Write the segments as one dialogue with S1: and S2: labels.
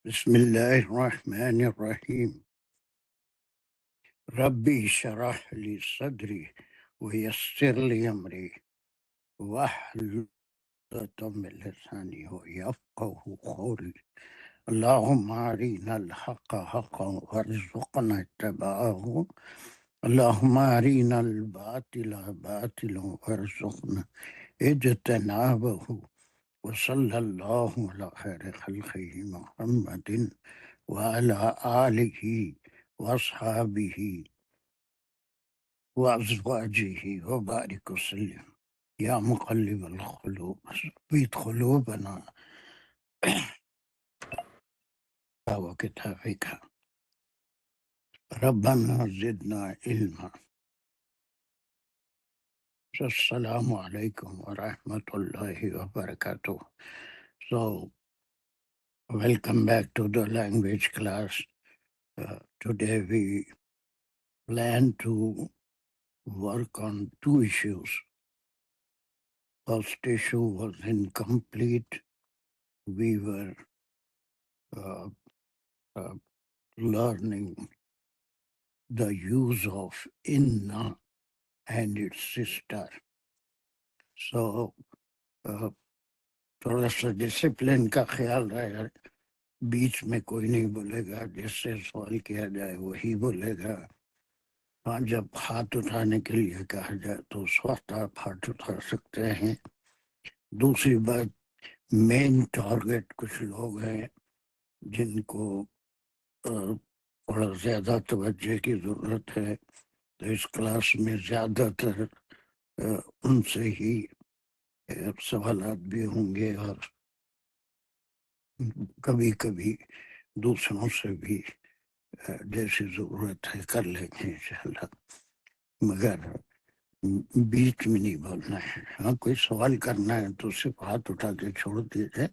S1: بسم الله الرحمن الرحيم. ربي اشرح لي صدري ويسر لي أمري واحلل عقدة من لساني يفقهوا قولي. اللهم أرنا الحق حقا وارزقنا اتباعه. اللهم أرنا الباطل باطلا وارزقنا اجتنابه. وصلى الله على خير خلقه محمد وعلى آله وأصحابه وأزواجه وبارك وسلم. يا مقلب القلوب ثبت قلوبنا وكتابك. ربنا زدنا علما. السلام عليكم ورحمة الله وبركاته. So, welcome back to the language class. Today we plan to work on two issues. First issue was incomplete. We were learning the use of inna and its sister. So, تھوڑا سا ڈسپلن کا خیال رہے، بیچ میں کوئی نہیں بولے گا، جس سے سوال کیا جائے وہی بولے گا. ہاں، جب ہاتھ اٹھانے کے لیے کہا جائے تو اس وقت آپ ہاتھ اٹھا سکتے ہیں. دوسری بات، مین ٹارگٹ کچھ لوگ ہیں جن کو تھوڑا زیادہ توجہ کی ضرورت ہے، تو اس کلاس میں زیادہ تر ان سے ہی سوالات بھی ہوں گے، اور کبھی کبھی دوسروں سے بھی جیسی ضرورت ہے کر لیں گے انشاءاللہ. مگر بیچ میں نہیں بولنا ہے. ہاں، کوئی سوال کرنا ہے تو صرف ہاتھ اٹھا کے چھوڑ دیجیے.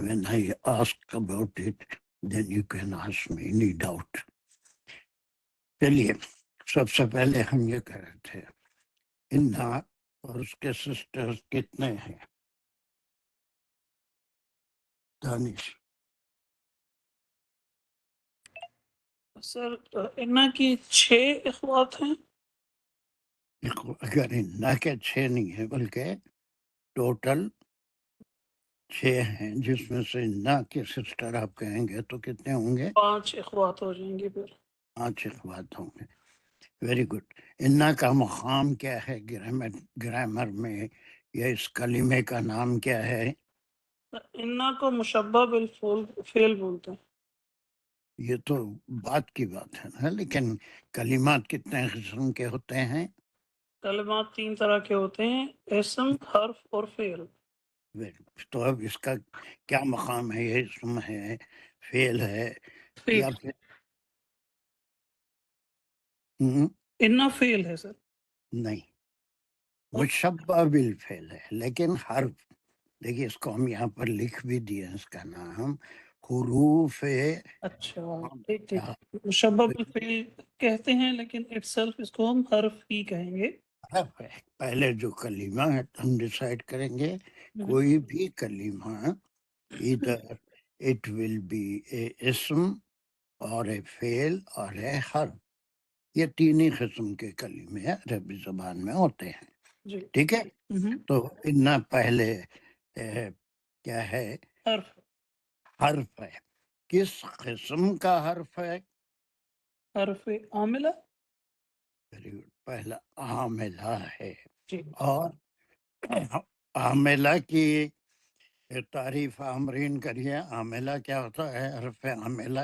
S1: When I ask about it, then you can ask me any doubt. چلیے، سب سے پہلے ہم یہ کہہ رہے تھے انہا اور اس کے سسٹرز کتنے ہیں؟ دانش.
S2: سر انا کی 6 اخوات ہیں.
S1: اگر انہا کے 6 نہیں ہیں بلکہ ٹوٹل 6 ہیں، جس میں سے انہا کے سسٹر آپ کہیں گے تو کتنے ہوں گے؟
S2: 5 اخوات ہو جائیں گے پھر.
S1: 5 اخوات ہوں گے. Very good. انہا کا مقام کیا ہے گرامر میں، یا اس کلمے کا نام کیا ہے؟
S2: انا کو مشبہ بالفعل بولتے ہیں.
S1: یہ تو بات کی بات ہے نا، لیکن کلمات کتنے قسم کے ہوتے ہیں؟
S2: کلمات 3 طرح کے ہوتے ہیں، اسم، حرف اور فعل.
S1: تو اب اس کا کیا مقام ہے؟ یہ اسم ہے، فعل ہے، یا
S2: فعل.
S1: پھر
S2: انا فعل ہے سر.
S1: نہیں، مشبہ بالفعل ہے لیکن حرف. دیکھیے، اس کو ہم یہاں پر لکھ بھی دیے، اس کا نام حروف
S2: اچھا ٹھیک ٹھیک. مشبہ بالفعل کہتے ہیں لیکن اٹ سیلف اس کو ہم حرف ہی کہیں گے.
S1: حرف ہے. پہلے جو کلمہ ہے ہم ڈیسائیڈ کریں گے، کوئی بھی کلمہ ادھر اٹ ول بی اے اسم اور اے فعل اور اے حرف. یہ 3 ہی قسم کے کلمے عربی زبان میں ہوتے ہیں. ٹھیک ہے. تو اتنا پہلے کیا ہے؟ حرف ہے. کس قسم کا حرف ہے؟
S2: حرف عاملہ.
S1: پہلا عاملہ ہے. اور عاملہ کی تعریف آمرین کریے. عاملہ کیا ہوتا ہے؟ حرف عاملہ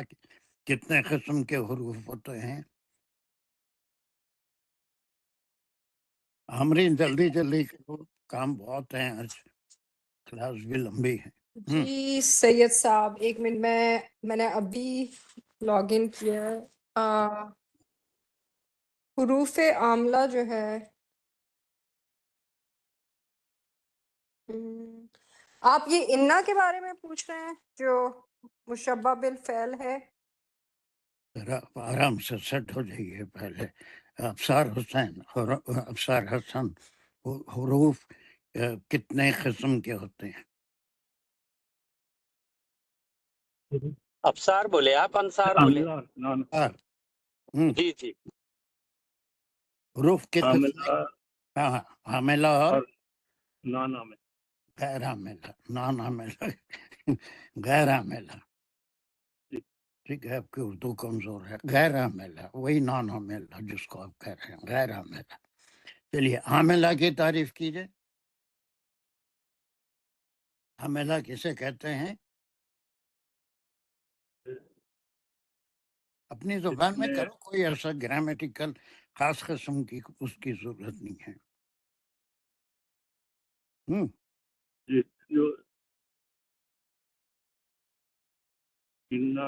S1: کتنے قسم کے حروف ہوتے ہیں؟ آمرین جلدی جلدی، کام بہت ہیں آج، کلاس بھی لمبی ہے.
S3: جی سید صاحب، 1 منٹ، میں نے ابھی لاگ ان کیا ہے. حروف عاملہ جو ہے، آپ یہ انا کے بارے میں پوچھ رہے ہیں جو مشبہ بالفعل ہے؟
S1: آرام سے سیٹ ہو جائیے. پہلے ابصار حسن، حروف کتنے قسم کے ہوتے ہیں؟
S4: افسار بولے آپ انصار بولے؟ جی جی
S1: حروف کے
S5: حاملہ
S1: ہاں حاملہ اور
S5: نان حاملہ
S1: غیر حاملہ، نان حاملہ غیر حاملہ. ٹھیک ہے، آپ کی اردو کمزور ہے. غیر حاملہ وہی نان حاملہ جس کو آپ کہہ رہے ہیں، غیر حاملہ. چلیے حاملہ کی تعریف کیجیے. حاملہ کسے کہتے ہیں؟ اپنی زبان میں کرو، کوئی ایسا گرامیٹیکل خاص قسم کی اس کی ضرورت نہیں ہے.
S5: جو اننا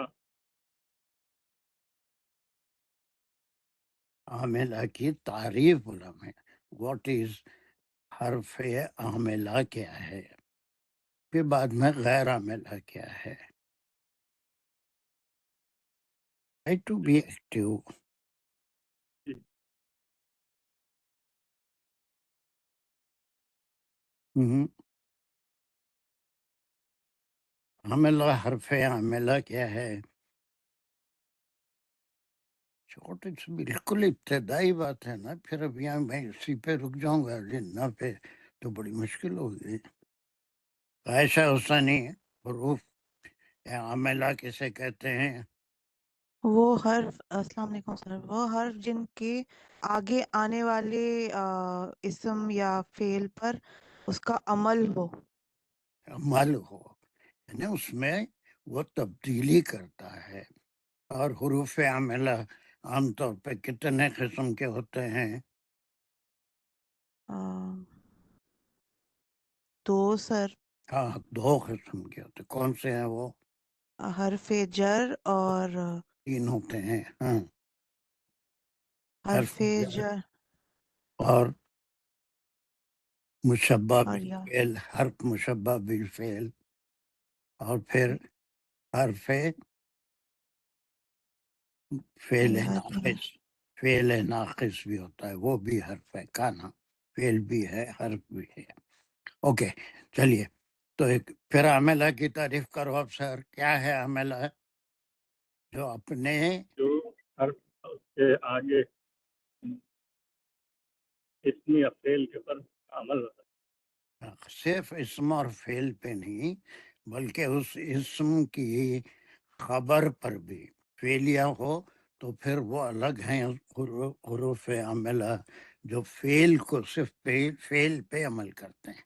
S1: حاملہ کی تعریف بولا میں. واٹ از حرف حاملہ کیا ہے، پھر بعد میں غیر حاملہ کیا ہے. Try to be active. حاملہ حرف حاملہ کیا ہے؟ چھوٹے سے بالکل ابتدائی بات ہے نا، پھر اب یہاں میں اسی پہ رک جاؤں گا، نہ پہ تو بڑی مشکل ہوگی. عائشہ حسنی، حروف حاملہ کسے کہتے ہیں؟
S6: وہ حرف، السلام علیکم سر، وہ حرف جن کے آگے آنے والے اسم یا فعل پر اس کا عمل ہو.
S1: عمل ہو، یعنی اس میں وہ تبدیلی کرتا ہے. اور حروف حاملہ عام طور پہ کتنے قسم کے ہوتے ہیں؟
S6: دو سر،
S1: ہاں، دو قسم کے ہوتے. کون سے ہیں وہ؟
S6: حرف جر اور
S1: تین ہوتے ہیں. ہاں،
S6: حرف
S1: جر
S6: جر
S1: اور مشبہ
S6: اور یا
S1: بالفعل، حرف مشبہ بالفعل، اور پھر حرف فعل ناقص. فعل ناقص بھی ہوتا ہے، وہ بھی حرف ہے. کانا فعل بھی ہے، حرف بھی ہے. اوکے چلیے، تو ایک پھر حاملہ کی تعریف کرو اب سر. کیا ہے حاملہ؟ جو اپنے
S5: جو حرف کے آگے اسم یا فعل کے پر عمل ہوتا
S1: صرف اسم اور فعل پہ نہیں، بلکہ اس اسم کی خبر پر بھی فعلیہ ہو تو پھر وہ الگ ہیں حروف حاملہ جو فعل کو صرف فعل پہ عمل کرتے ہیں.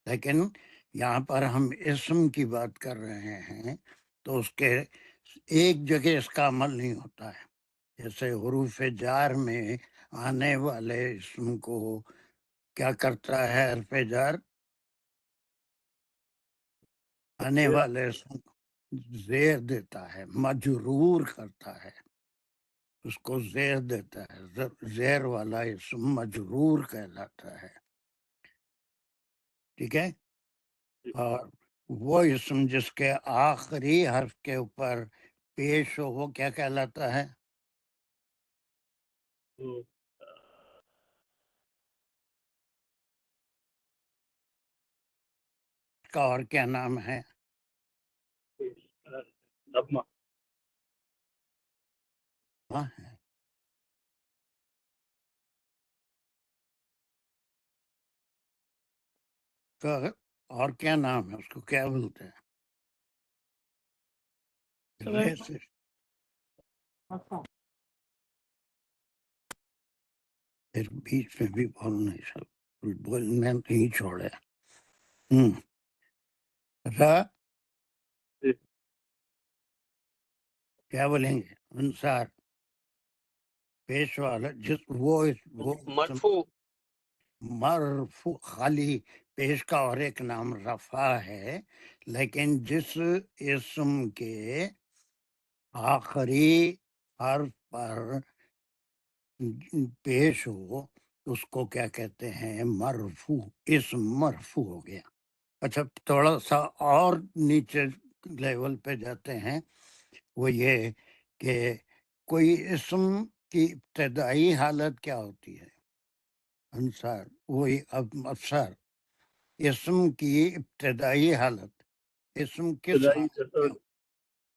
S1: لیکن یہاں پر ہم اسم کی بات کر رہے ہیں تو اس کے ایک جگہ اس کا عمل نہیں ہوتا ہے. جیسے حروف جار میں آنے والے اسم کو کیا کرتا ہے حرف جار؟ آنے والے اسم کو زیر دیتا ہے، مجرور کرتا ہے، اس کو زیر دیتا ہے. زیر والا اسم مجرور کہلاتا ہے. ٹھیک ہے. اور وہ اسم جس کے آخری حرف کے اوپر پیش ہو وہ کیا کہلاتا ہے؟
S5: ہے.
S1: اس کا اور کیا نام ہے؟
S5: ضمہ.
S1: ہاں، کا اور کیا نام ہے؟ اس کو کیا بولتے ہیں؟ ریسس. پھر بیچ میں بھی بولنا سب بولنا نہیں چھوڑے. کیا بولیں گے؟ انصار پیش والا جس وہ
S4: مرفوع.
S1: مرفوع خالی پیش کا اور ایک نام رفع ہے، لیکن جس اسم کے آخری حرف پر پیش ہو اس کو کیا کہتے ہیں؟ مرفوع. اسم مرفوع ہو گیا. اچھا، تھوڑا سا اور نیچے لیول پہ جاتے ہیں. وہ یہ کہ کوئی اسم کی ابتدائی حالت کیا ہوتی ہے؟ انصار وہی افسر، اسم کی ابتدائی حالت، اسم کس
S5: ابتدائی
S1: حالت
S5: سے تو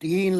S1: 3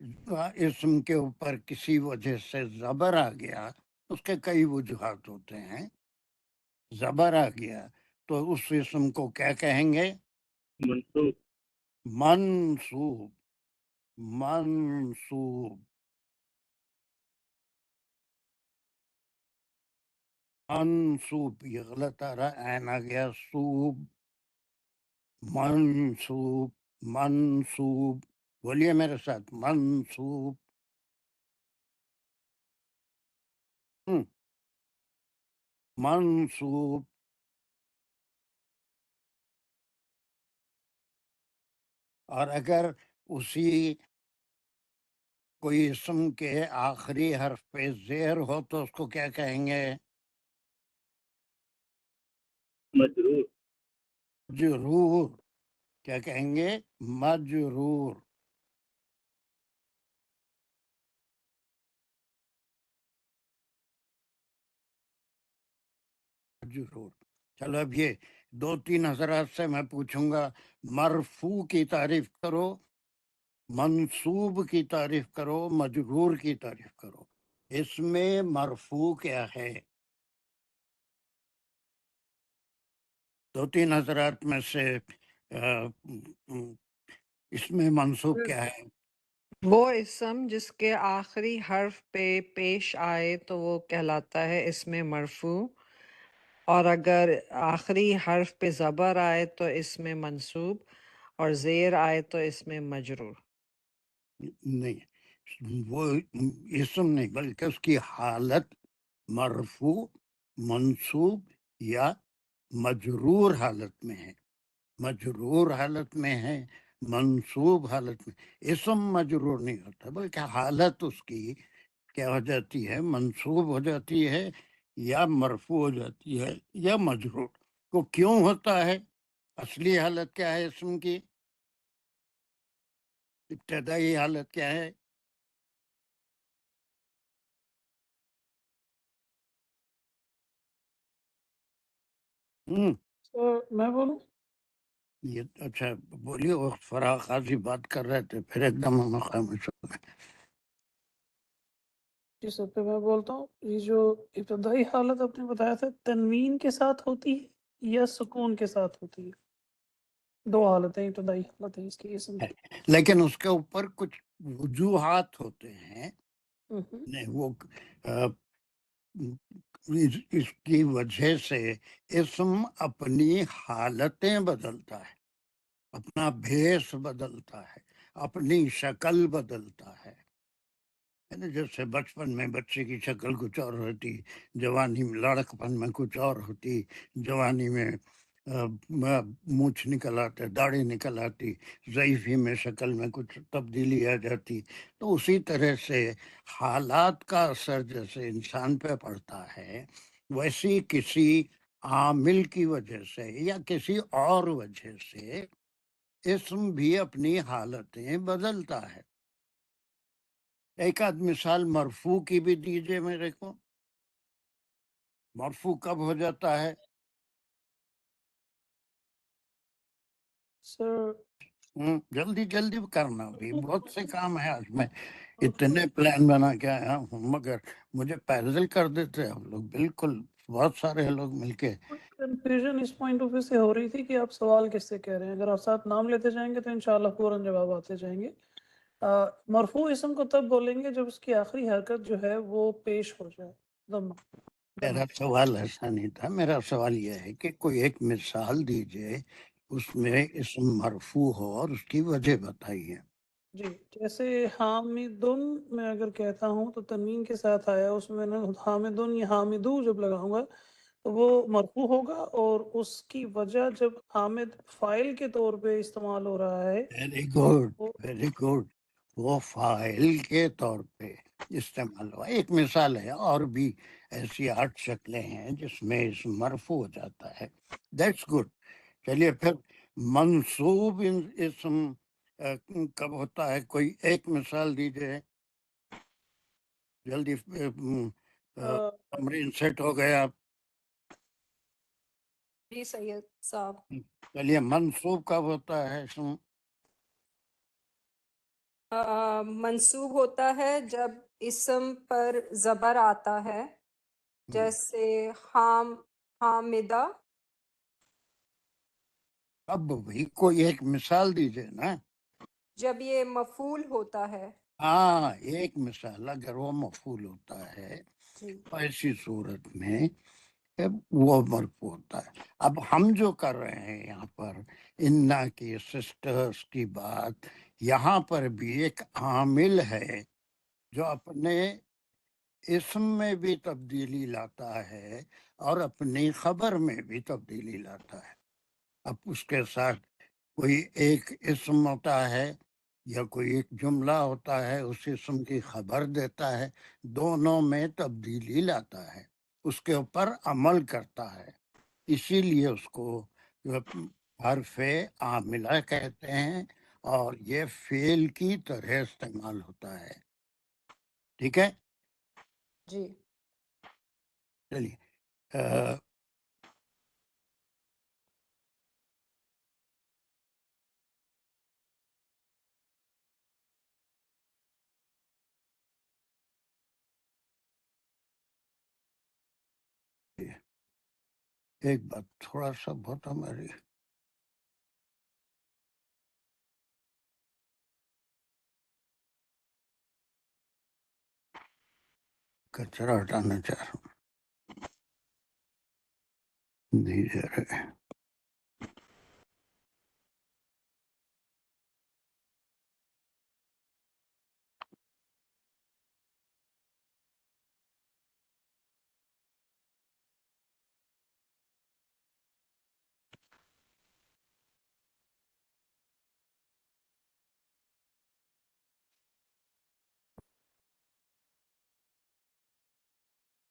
S1: اسم کے اوپر کسی وجہ سے زبر آ گیا، اس کے کئی وجوہات ہوتے ہیں. زبر آ گیا تو اس اسم کو کیا کہیں گے؟
S5: منصوب.
S1: منصوب. منصوب. منصوب. یہ غلط آ رہا، عین آ گیا، صوب. منصوب. منصوب. بولیے میرے ساتھ، منصوب. منصوب. اور اگر اسی کوئی اسم کے آخری حرف پہ زیر ہو تو اس کو کیا کہیں گے؟
S5: مجرور.
S1: مجرور. کیا کہیں گے؟ مجرور. مجرور. چلو اب یہ 2-3 حضرات سے میں پوچھوں گا، مرفوع کی تعریف کرو، منصوب کی تعریف کرو، مجرور کی تعریف کرو. اس میں مرفوع کیا ہے؟ 2-3 حضرات میں سے اس میں منصوب کیا ہے؟
S7: وہ اسم جس کے آخری حرف پہ پیش آئے تو وہ کہلاتا ہے اسم مرفوع، اور اگر آخری حرف پہ زبر آئے تو اسم منصوب، اور زیر آئے تو اسم مجرور.
S1: نہیں، وہ اسم نہیں بلکہ اس کی حالت مرفوع، منصوب یا مجرور حالت میں ہے. مجرور حالت میں ہے، منصوب حالت میں. اسم مجرور نہیں ہوتا بلکہ حالت اس کی کیا ہو جاتی ہے؟ منصوب ہو جاتی ہے یا مرفوع ہو جاتی ہے یا مجرور. تو کیوں ہوتا ہے؟ اصلی حالت کیا ہے اسم کی؟ ابتدائی حالت کیا ہے؟
S2: سر میں بولوں؟
S1: یہ اچھا بولیے. وقت فراغ قاضی بات کر رہے تھے، پھر ایک دم ہم خاموش ہو گئے.
S2: جی سر، پہ میں بولتا ہوں، یہ جو ابتدائی حالت آپ نے بتایا تھا تنوین کے ساتھ ہوتی ہے یا سکون کے ساتھ ہوتی ہے؟ 2 حالتیں ابتدائی حالت ہے اس کی اسم کی.
S1: لیکن اس کے اوپر کچھ وجوہات ہوتے ہیں. نہیں، وہ اس کی وجہ سے اسم اپنی حالتیں بدلتا ہے، اپنا بھیس بدلتا ہے، اپنی شکل بدلتا ہے. جیسے بچپن میں بچے کی شکل کچھ اور ہوتی، جوانی میں لڑکپن میں کچھ اور ہوتی، جوانی میں مونچھ نکل آتے، داڑھی نکل آتی، ضعیفی میں شکل میں کچھ تبدیلی آ جاتی. تو اسی طرح سے حالات کا اثر جیسے انسان پہ پڑتا ہے، ویسی کسی عامل کی وجہ سے یا کسی اور وجہ سے اسم بھی اپنی حالتیں بدلتا ہے. ایک آدھ مثال مرفوع کی بھی دیجئے میرے کو. مرفوع کب ہو جاتا ہے؟
S2: سر
S1: جلدی جلدی کرنا، بھی بہت سے کام ہے آج. میں اتنے پلان بنا کے آیا ہوں مگر مجھے پیدل کر دیتے آپ لوگ. بالکل بہت سارے لوگ مل کے.
S2: کنفیوژن اس پوائنٹ آف ویو سے ہو رہی تھی کہ آپ سوال کس سے کہہ رہے ہیں. اگر آپ ساتھ نام لیتے جائیں گے تو انشاءاللہ فوراً جواب آتے جائیں گے. مرفوع اسم کو تب بولیں گے جب اس کی آخری حرکت جو ہے وہ پیش ہو جائے. ضمہ.
S1: میرا سوال ایسا نہیں تھا، میرا سوال یہ ہے کہ کوئی ایک مثال دیجئے اس میں اسم مرفوع ہو اور اس کی وجہ بتائیے.
S2: جی، جیسے حامدن میں اگر کہتا ہوں تو تنوین کے ساتھ آیا، اس میں نے حامدن یا حامدو جب لگاؤں گا تو وہ مرفوع ہوگا، اور اس کی وجہ جب حامد فاعل کے طور پہ استعمال ہو رہا ہے
S1: ویری گڈ،
S2: وہ
S1: ویری گڈ. وہ فاعل کے طور پہ استعمال ہوا. ایک مثال ہے، اور بھی ایسی 8 شکلیں ہیں جس میں اسم مرفوع ہو جاتا ہے. That's good. چلیے پھر منصوب اسم کب ہوتا ہے؟ کوئی ایک مثال دیجئے جلدی. تمرین سیٹ ہو گیا.
S3: جی سید صاحب.
S1: چلیے منصوب کب ہوتا ہے اسم؟
S3: منصوب ہوتا ہے جب اسم پر زبر آتا ہے، جیسے حامدہ.
S1: اب بھائی کوئی ایک مثال دیجئے نا.
S3: جب یہ مفعول ہوتا ہے.
S1: ہاں ایک مثال اگر وہ مفعول ہوتا ہے
S3: جی
S1: تو ایسی صورت میں وہ مرفوع ہوتا ہے. اب ہم جو کر رہے ہیں یہاں پر انا کی سسٹرز کی بات، یہاں پر بھی ایک عامل ہے جو اپنے اسم میں بھی تبدیلی لاتا ہے اور اپنی خبر میں بھی تبدیلی لاتا ہے. اب اس کے ساتھ کوئی ایک اسم ہوتا ہے یا کوئی ایک جملہ ہوتا ہے، اس اسم کی خبر دیتا ہے، دونوں میں تبدیلی لاتا ہے، اس کے اوپر عمل کرتا ہے. اسی لیے اس کو حرف عاملہ کہتے ہیں اور یہ فعل کی طرح استعمال ہوتا ہے. ٹھیک ہے،
S3: جی
S1: چلیے ایک بات تھوڑا سا بہت ہماری کچرا ہٹانا چاہ رہا ہوں. دیجیے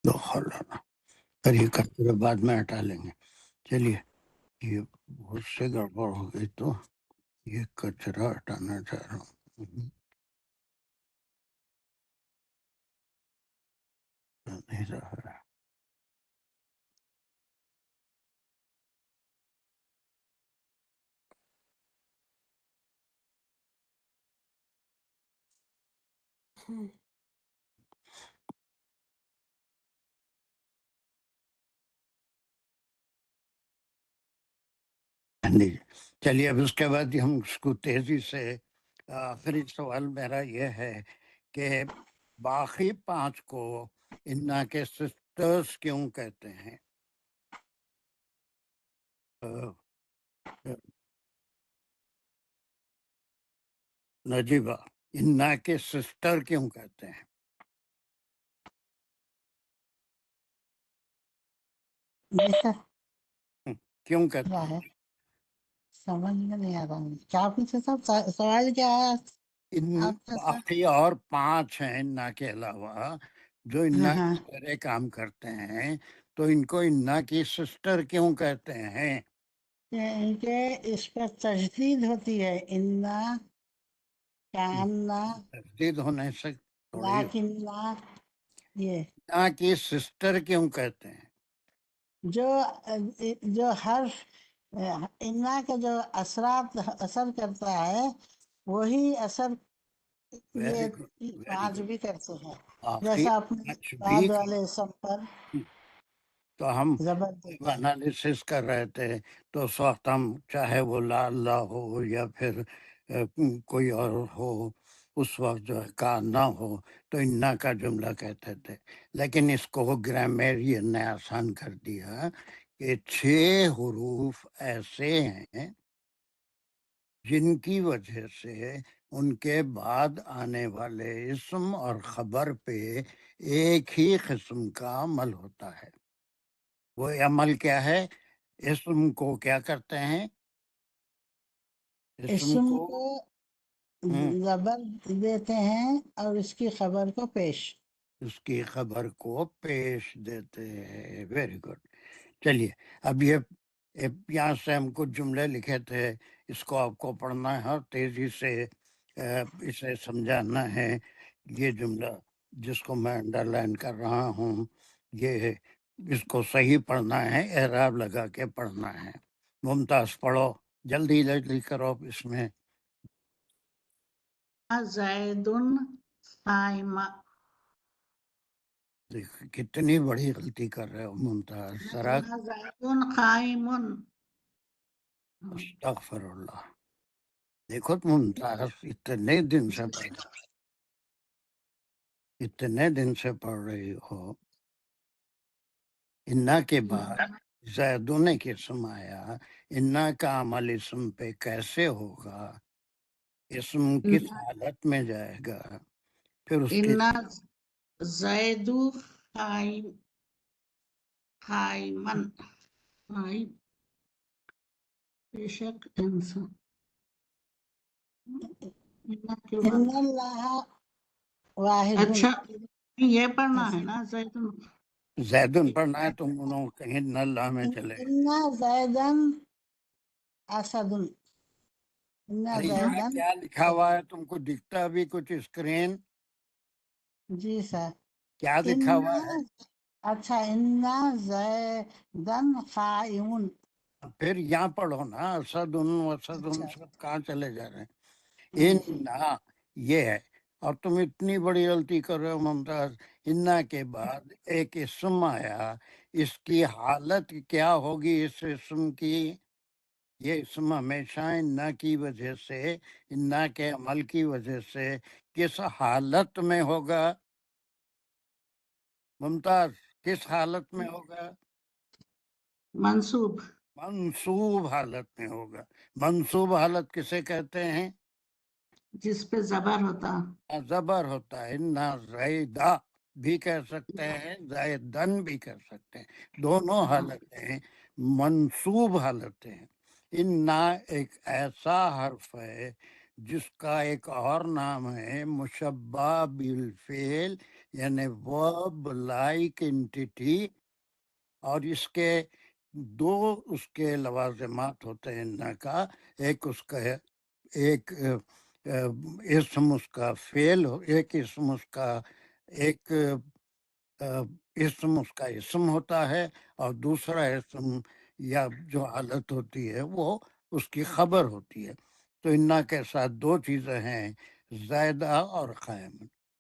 S1: دو خلانا پھر یہ کچرا بعد میں ہٹا لیں گے. چلیے یہ بہت سے گڑبڑ ہو گئی تو یہ کچرا ہٹانا چاہ رہا ہوں. نہیں رہا ہے. نہیں چلیے اب اس کے بعد ہم اس کو تیزی سے آخری سوال میرا یہ ہے کہ باقی 5 کو انا کے سسٹرز کیوں کہتے ہیں؟ نجیبہ انا کے سسٹر کیوں کہتے ہیں؟
S8: جیسا
S1: کیوں کہتے
S8: کیا
S1: ہیں؟
S8: ہے سمجھ میں نہیں آ رہا مجھے. کیا پوچھے صاحب سوال کیا ہے آپ کا سر؟
S1: باقی اور 5 ہیں انا کے علاوہ جو
S8: ہاں
S1: انا
S8: ہاں
S1: کی طرح کام کرتے ہیں، تو ان کو انا کی سسٹر کیوں کہتے ہیں؟
S8: ان کے اس پر تجدید ہوتی ہے. انا کاننا
S1: تجدید ہونے سے تھوڑی
S8: لاکننا. یہ
S1: انا کی سسٹر کیوں کہتے ہیں؟
S8: جو حرف انا کے جو اثر کرتا ہے وہی اثر
S1: ویری
S8: یہ
S1: گڈ، ویری
S8: 5
S1: گڈ.
S8: بھی کرتے ہیں.
S1: باقی
S8: جیسا اپنے
S1: 5 بھی
S8: بعد والے اسم پر
S1: تو ہم
S8: زبر دیتے ہیں.
S1: انالیسس کر رہے تھے تو اس وقت ہم چاہے وہ لا اللہ ہو یا پھر کوئی اور ہو، اس وقت جو ہے کا نہ ہو تو انا کا جملہ کہتے تھے. لیکن اس کو گرامیرین نے آسان کر دیا کہ 6 حروف ایسے ہیں جن کی وجہ سے ان کے بعد آنے والے اسم اور خبر پہ ایک ہی قسم کا عمل ہوتا ہے. وہ عمل کیا ہے؟ اسم کو کیا کرتے ہیں؟ اسم
S8: اسم
S1: کو
S8: کو
S1: ہم،
S8: زبر دیتے ہیں اور اس کی خبر کو پیش.
S1: اس کی خبر کو پیش دیتے ہیں. Very good. چلیے اب یہ یہاں سے ہم کچھ جملے لکھے تھے، اس کو آپ کو پڑھنا ہے اور تیزی سے اسے سمجھانا ہے. یہ جملہ جس کو میں انڈر لائن کر رہا ہوں، یہ اس کو صحیح پڑھنا ہے، اعراب لگا کے پڑھنا ہے. ممتاز پڑھو، جلدی جلدی کرو اس میں.
S8: زیدن قائم
S1: دیکھ کتنی بڑی غلطی کر رہے ہو ممتاز ذرا
S8: زیدن قائم
S1: استغفر اللہ. دیکھو ممتاز اتنے دن سے پڑھ رہی ہو، انا کے بعد زیدن کے اسم آیا، انا کا عمل اسم پہ کیسے ہوگا؟ اسم کس حالت میں جائے گا؟ پھر اس کے
S8: ان زید قائمن قائم بے شک انسان ان اللہ واحد. اچھا یہ پڑھنا ہے نا زیدن
S1: زیدن پڑھنا ہے، تم انہوں کہیں ان اللہ میں چلے گئے.
S8: ان زیدن اسدن ان
S1: ارے یہاں
S8: زیدن.
S1: کیا لکھا ہوا ہے؟ تم کو دکھتا بھی کچھ اسکرین؟
S8: جی سر.
S1: کیا لکھا ہوا ہے؟
S8: اچھا ان زیدن قائم.
S1: پھر یہاں پڑھو نا، اسدن وسدن
S8: اچھا
S1: سب کہاں چلے جا رہے ہیں؟ انا یہ ہے، اور تم اتنی بڑی غلطی کر رہے ہو ممتاز. انا کے بعد ایک اسم آیا، اس کی حالت کیا ہوگی؟ اس اسم کی، یہ اسم ہمیشہ انا کی وجہ سے، انا کے عمل کی وجہ سے کس حالت میں ہوگا ممتاز؟ کس حالت میں ہوگا؟
S8: منصوب.
S1: منصوب حالت میں ہوگا. منصوب حالت کسے کہتے ہیں؟
S8: جس پہ زبر ہوتا.
S1: زبر ہوتا ہے. نا زیدہ بھی کہہ سکتے ہیں، زیدن بھی کہہ سکتے ہیں، دونوں حالتیں منصوب حالتیں ہیں. انا ایک ایسا حرف ہے جس کا ایک اور نام ہے مشبہ بالفعل، یعنی ورب لائک انٹیٹی، اور اس کے دو اس کے لوازمات ہوتے ہیں انا کا. ایک اس کا ایک اسم اس کا فعل، ایک اسم اس کا ایک اسم اس کا اسم ہوتا ہے، اور دوسرا اسم یا جو حالت ہوتی ہے وہ اس کی خبر ہوتی ہے. تو انا کے ساتھ دو چیزیں ہیں، زائدہ اور قائم.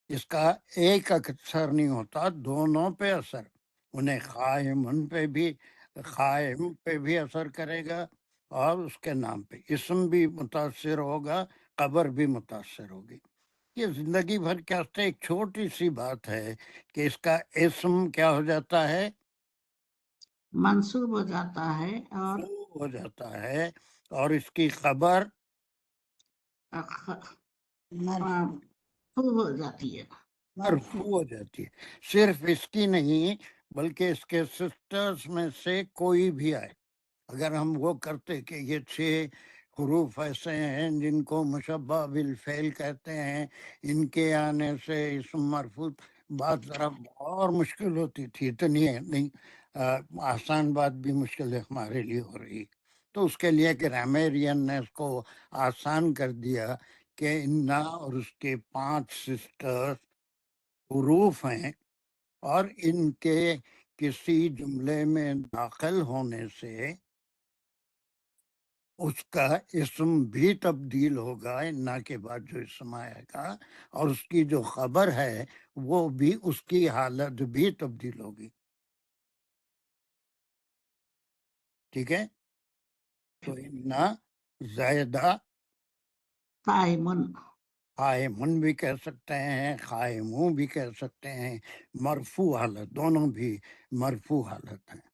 S1: اس کا ایک اثر نہیں ہوتا، دونوں پہ اثر. انہیں قائم پہ بھی اثر کرے گا، اور اس کے نام پہ اسم بھی متاثر ہوگا، خبر بھی متاثر ہوگی. یہ زندگی بھر کیا ایک چھوٹی سی بات ہے کہ اس کا اسم کیا ہو جاتا ہے؟
S8: منصوب ہو جاتا ہے، اور
S1: منصوب ہو جاتا ہے، اور اس کی خبر
S8: مرفوع ہو جاتی ہے.
S1: مرفوع ہو جاتی ہے. صرف اس کی نہیں بلکہ اس کے سسٹرز میں سے کوئی بھی آئے. اگر ہم وہ کرتے کہ یہ 6 حروف ایسے ہیں جن کو مشبہ بالفعل کہتے ہیں، ان کے آنے سے اسم مرفوع، بات ذرا اور مشکل ہوتی تھی. اتنی نہیں، آسان بات بھی مشکل ہے ہمارے لیے ہو رہی. تو اس کے لیے گرامیرین نے اس کو آسان کر دیا کہ انا اور اس کے 5 سسٹرز حروف ہیں، اور ان کے کسی جملے میں داخل ہونے سے اس کا اسم بھی تبدیل ہوگا انا کے بعد جو اسم آئے گا، اور اس کی جو خبر ہے وہ بھی، اس کی حالت بھی تبدیل ہوگی. ٹھیک ہے؟ تو انا زائدہ
S8: قائمن.
S1: قائمن بھی کہہ سکتے ہیں، قائموں بھی کہہ سکتے ہیں. مرفوع حالت، دونوں بھی مرفوع حالت ہیں.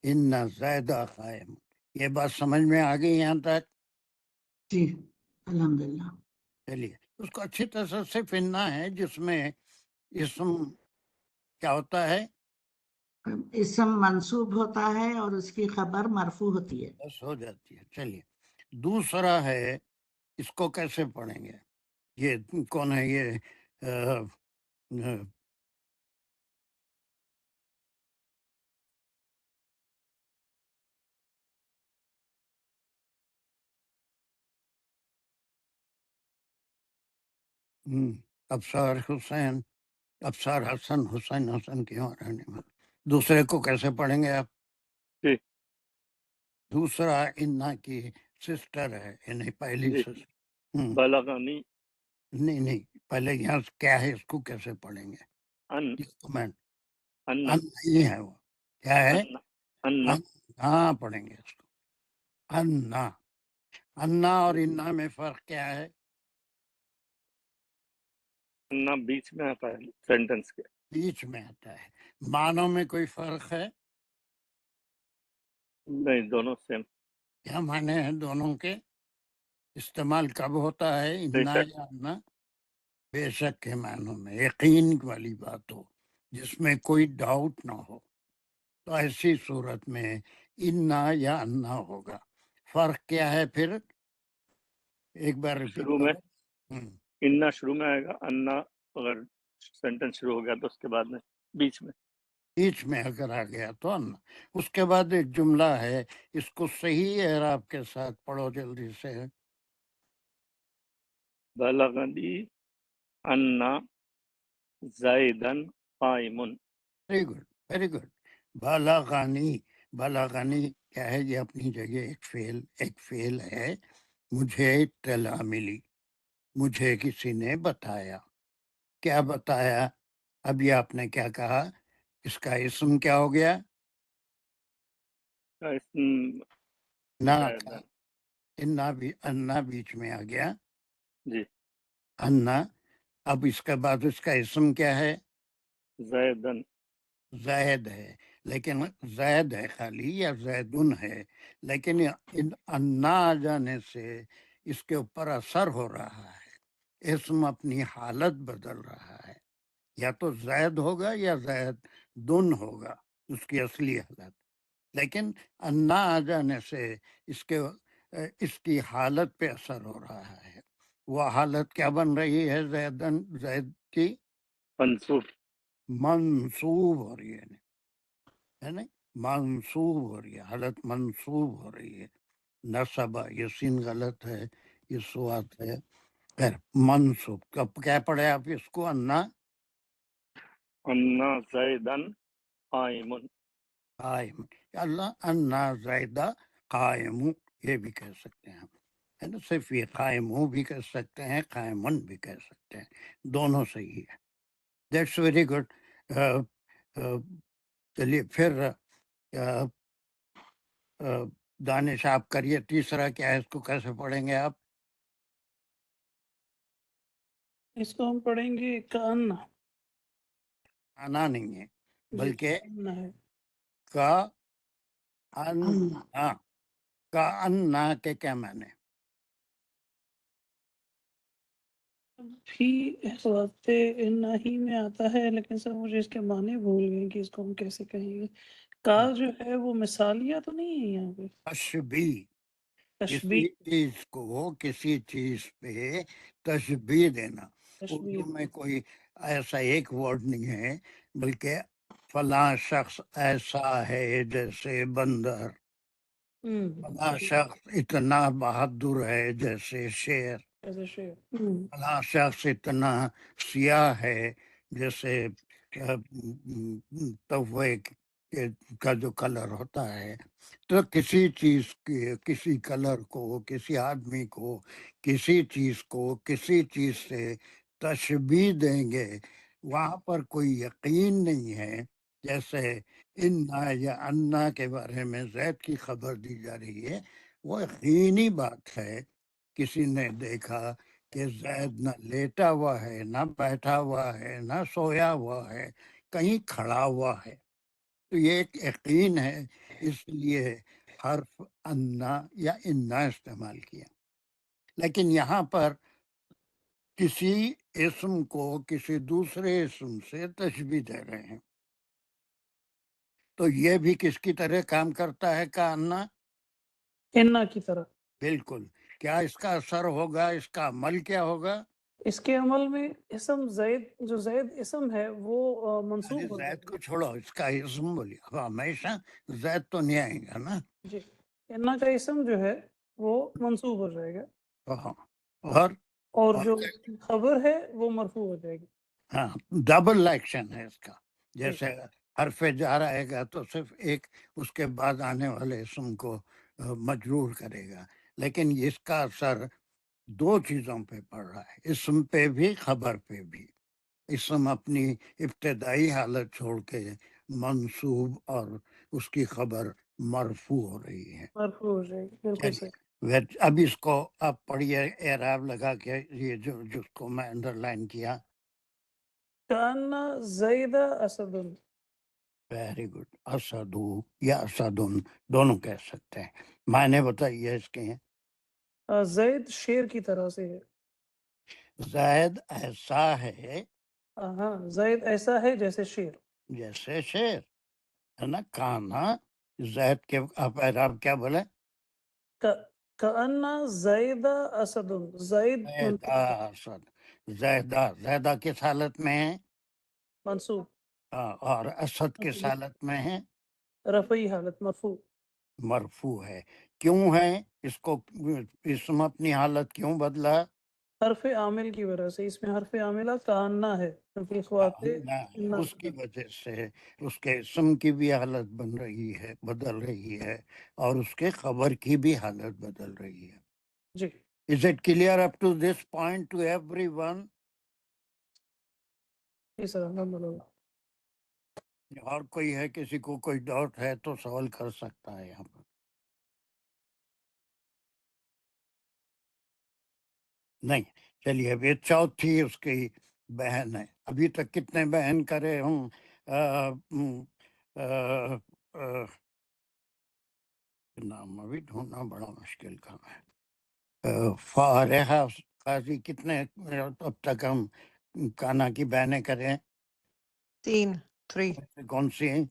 S1: انا زائدہ قائم. یہ بات سمجھ میں آ گئی یہاں تک؟
S8: جی الحمدللہ.
S1: چلیے، اس کو اچھی طرح سے صرف انا ہے جس میں اسم کیا ہوتا ہے؟
S8: اسم منصوب ہوتا ہے اور اس کی خبر مرفوع ہوتی ہے.
S1: بس ہو جاتی ہے. چلیے، دوسرا ہے، اس کو کیسے پڑھیں گے؟ یہ کون ہے؟ یہ ابصار حسین، ابصار حسن، حسن کیوں رہنے والا. دوسرے کو کیسے پڑھیں گے آپ؟
S5: جی
S1: دوسرا انا کی سسٹر ہے، یعنی پہلی
S5: جی
S1: سسٹر.
S5: بلغنی
S1: نہیں نہیں، پہلے یہاں سے کیا ہے اس کو کیسے پڑھیں گے؟
S5: ان
S1: اس کو میں
S5: ان
S1: ان نہیں ہے، وہ کیا ہے؟
S5: ان
S1: ہاں پڑھیں گے اس کو انا. انا اور انا میں فرق کیا ہے؟
S5: ان بیچ میں آتا ہے سینٹنس کے.
S1: بیچ میں آتا ہے. معنوں میں کوئی فرق ہے؟
S5: نہیں، دونوں سیم.
S1: کیا معنی ہیں دونوں کے؟ استعمال کب ہوتا ہے
S5: بے
S1: انا
S5: شک.
S1: یا انا؟ بے شک کے معنوں میں، یقین والی بات ہو جس میں کوئی ڈاؤٹ نہ ہو، تو ایسی صورت میں انا یا انا ہوگا. فرق کیا ہے پھر؟ ایک بار ریپیٹ
S5: شروع میں
S1: کرو. ہم،
S5: ان شروع میں آئے گا. ان اگر سینٹنس شروع ہو گیا تو اس کے بعد میں بیچ میں.
S1: بیچ میں اگر آ گیا تو انا. اس کے بعد ایک جملہ ہے، اس کو صحیح اعراب کے ساتھ پڑھو جلدی سے.
S5: بلغنی ان زیدن قائم.
S1: Very good, very good. بالاغانی. بالاغانی کیا ہے؟ یہ اپنی جگہ ایک فعل ہے. مجھے اطلاع ملی، مجھے کسی نے بتایا. کیا بتایا؟ اب یہ آپ نے کیا کہا؟ اس کا اسم کیا ہو گیا؟ نہ تھا،
S5: زیدن.
S1: انا بیچ میں آ گیا.
S5: جی.
S1: انا. اب اس کے بعد اس کا اسم کیا ہے؟
S5: زیدن.
S1: زید ہے، لیکن زید ہے خالی یا زیدن ہے، لیکن انا آ جانے سے اس کے اوپر اثر ہو رہا ہے، اسم اپنی حالت بدل رہا ہے. یا تو زید ہوگا یا زید دن ہوگا اس کی اصلی حالت، لیکن انا آ جانے سے اس کی حالت پہ اثر ہو رہا ہے. وہ حالت کیا بن رہی ہے؟ زید کی
S5: منصوب.
S1: منصوب ہو رہی ہے نا؟ منصوب ہو رہی ہے، حالت منصوب ہو رہی ہے. نصبہ، یہ سین غلط ہے، یہ سوات ہے. خیر، منصوب. کب کیا پڑھے آپ اس کو؟ انا
S5: ان زیدن قائم.
S1: قائم. اللہ انا زیدہ قائم، یہ بھی کہہ سکتے ہیں ہم، ہے نا؟ صرف یہ قائم بھی کہہ سکتے ہیں، قائمن بھی کہہ سکتے ہیں، دونوں صحیح ہے. That's very good. چلیے پھر دانش آپ کریے. تیسرا کیا ہے؟ اس کو کیسے پڑھیں گے آپ؟
S2: اس کو ہم پڑھیں گے کأن.
S1: آنا نہیں ہے
S2: جی
S1: بلکہ
S2: کأن ہے.
S1: کا ان
S8: انا
S1: کا انا کے کیا معنی؟
S2: بھی اس وقت ان ہی میں آتا ہے، لیکن سر مجھے اس کے معنی بھول گئے کہ اس کو ہم کیسے کہیں گے. کا جو ہے وہ مثالیہ تو نہیں ہے یہاں پہ؟
S1: تشبیہ.
S2: تشبیہ.
S1: کسی چیز کو کسی چیز پہ تشبیہ دینا.
S2: تشبیہ.
S1: اردو میں کوئی ایسا ایک ورڈ نہیں ہے، بلکہ فلاں شخص ایسا ہے جیسے بندر، فلاں شخص اتنا بہادر ہے جیسے شیر،
S2: ایسے شعر.
S1: فلاں شخص اتنا سیاہ ہے جیسے توے کا جو کلر ہوتا ہے. تو کسی چیز کے، کسی کلر کو، کسی آدمی کو، کسی چیز کو کسی چیز سے تشبیہ دیں گے، وہاں پر کوئی یقین نہیں ہے. جیسے انا یا انا کے بارے میں زید کی خبر دی جا رہی ہے، وہ یقینی بات ہے. کسی نے دیکھا کہ زید نہ لیٹا ہوا ہے، نہ بیٹھا ہوا ہے، نہ سویا ہوا ہے، کہیں کھڑا ہوا ہے. تو یہ ایک یقین ہے، اس لیے حرف انا یا انا استعمال کیا. لیکن یہاں پر کسی اسم کو کسی دوسرے اسم سے تشبیہ دے رہے ہیں، تو یہ بھی کس کی طرح کام کرتا ہے کا انا؟
S2: انا کی طرح.
S1: بالکل. کیا اس کا اثر ہوگا؟ اس کا عمل کیا ہوگا؟
S2: اس کے عمل میں اسم زید، جو زید اسم ہے وہ
S1: ارے
S2: منصوب ہو
S1: زید
S2: جائے
S1: کو چھوڑو، اس کا اسم بولیے. اب ہمیشہ زید تو نہیں آئے گا نا.
S2: گا. جی انا کا اسم جو ہے وہ منصوب ہو جائے گا،
S1: ہاں. اور
S2: اور
S1: اور
S2: جو خبر ہے وہ مرفوع ہو جائے گی.
S1: ہاں، ڈبل ایکشن ہے اس کا.
S2: جی
S1: جیسے حرف جار آئے گا تو صرف ایک اس کے بعد آنے والے اسم کو مجرور کرے گا، لیکن اس کا اثر دو چیزوں پہ پڑھ رہا ہے، اسم پہ بھی خبر پہ بھی۔ اسم اپنی ابتدائی حالت چھوڑ کے منصوب اور اس کی خبر مرفوع ہو رہی ہے۔
S2: مرفوع ہو جائے گی، بالکل
S1: چلیے
S2: صحیح۔
S1: اب اس کو آپ پڑھیے اعراب لگا کے، یہ جو جس کو میں انڈر لائن کیا۔
S2: کان زید اسد،
S1: ویری گڈ، اسدو یا اسدن دونوں کہہ سکتے ہیں۔ معنی بتائیے اس کے ہیں۔
S2: زید شیر کی طرح سے ہے۔
S1: زید ایسا ہے
S2: ہاں، زید ایسا ہے جیسے شیر۔
S1: جیسے شیر ہے نا۔ کانا زید کے آپ اعراب کیا بولے؟
S2: کان زید اسد، زید
S1: زیدہ اسد، زیدہ زیدہ کس حالت میں ہے؟
S2: منصوب،
S1: اور اسد کس حالت میں ہے؟
S2: رفعی حالت، مرفوع۔
S1: مرفوع ہے۔ کیوں ہے اس کو اسم اپنی حالت کیوں بدلا؟
S2: حرف عامل کی وجہ سے، اس میں حرف عاملہ کاننا ہے، کیونکہ خوات
S1: اس کی وجہ سے اس کے اسم کی بھی حالت بن رہی ہے، بدل رہی ہے، اور اس کے خبر کی بھی حالت بدل رہی ہے۔
S2: جی،
S1: Is it clear up to this point to everyone؟
S2: جی سر، الحمدللہ۔
S1: اور کوئی ہے، کسی کو کوئی ڈاؤٹ ہے تو سوال کر سکتا ہے یہاں پر۔ نہیں، چلیے اب یہ چوتھی اس کی بہن ہے۔ ابھی تک کتنے بہن کرے ہوں؟ نام ابھی ڈھونڈنا بڑا مشکل کام ہے۔ فارحہ قاضی کتنے اب تک ہم کانا کی بہنیں کریں؟
S7: 3
S1: کون سی ہیں؟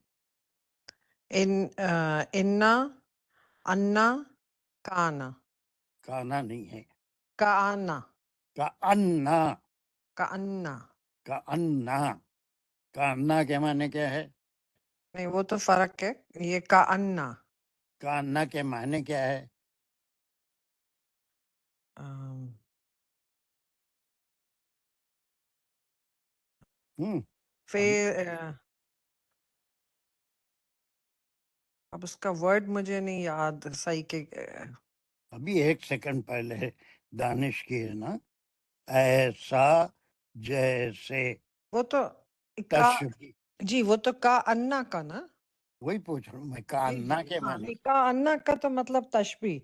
S7: انا، انا، کانا،
S1: کانا نہیں ہے،
S7: کانا،
S1: کانا،
S7: کانا۔
S1: کانا، کانا کے معنی کیا ہے؟
S7: نہیں، وہ تو فرق ہے، یہ کانا۔
S1: کانا کے معنی کیا ہے؟ ہوں
S7: اب اس کا ورڈ مجھے نہیں یاد صحیح کہ
S1: ابھی ایک سیکنڈ پہلے دانش کی ہے نا، ایسا جیسے
S7: وہ تو کا،
S1: تشبیہ،
S7: جی وہ تو کا انا کا نا۔
S1: وہی پوچھ رہا ہوں میں،
S7: جی
S1: کانا
S7: جی
S1: کے
S7: ہاں،
S1: معنی
S7: نہیں کا انا کا تو مطلب تشبیہ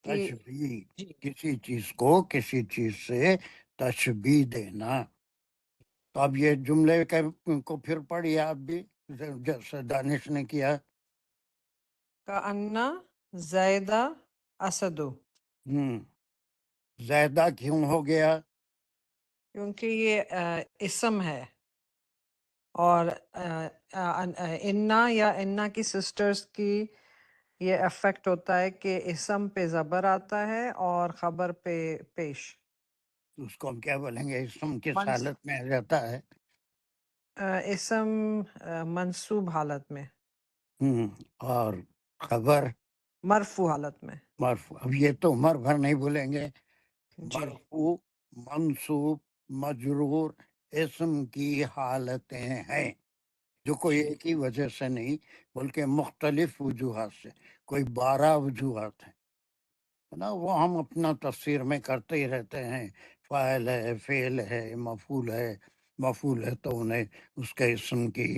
S7: کہ
S1: تشبیہ،
S7: جی
S1: کسی چیز کو کسی چیز سے تشبیہ دینا۔ تو اب یہ جملے کو پھر پڑھیے آپ بھی، جیسے دانش نے کیا۔
S7: کا انا زیدہ اسدو،
S1: زیادہ کیوں ہو گیا؟
S7: کیونکہ یہ اسم ہے، اور انا یا انا کی سسٹرز کی یہ افیکٹ ہوتا ہے کہ اسم پہ زبر آتا ہے اور خبر پہ پیش۔
S1: اس کو ہم کیا بولیں گے؟ اسم کس
S7: منص-
S1: حالت میں آ جاتا ہے؟
S7: اسم منصوب حالت میں،
S1: اور خبر
S7: مرفوع حالت میں۔
S1: مرفوع۔ اب یہ تو عمر بھر نہیں بولیں گے۔
S7: جی
S1: مرفوع، منصوب، مجرور اسم کی حالتیں ہیں، جو کوئی ایک ہی وجہ سے نہیں بلکہ مختلف وجوہات سے، کوئی 12 وجوہات ہیں نا، وہ ہم اپنا تفسیر میں کرتے ہی رہتے ہیں۔ فاعل ہے، فعل ہے، مفعول ہے تو انہیں اس کے اسم کی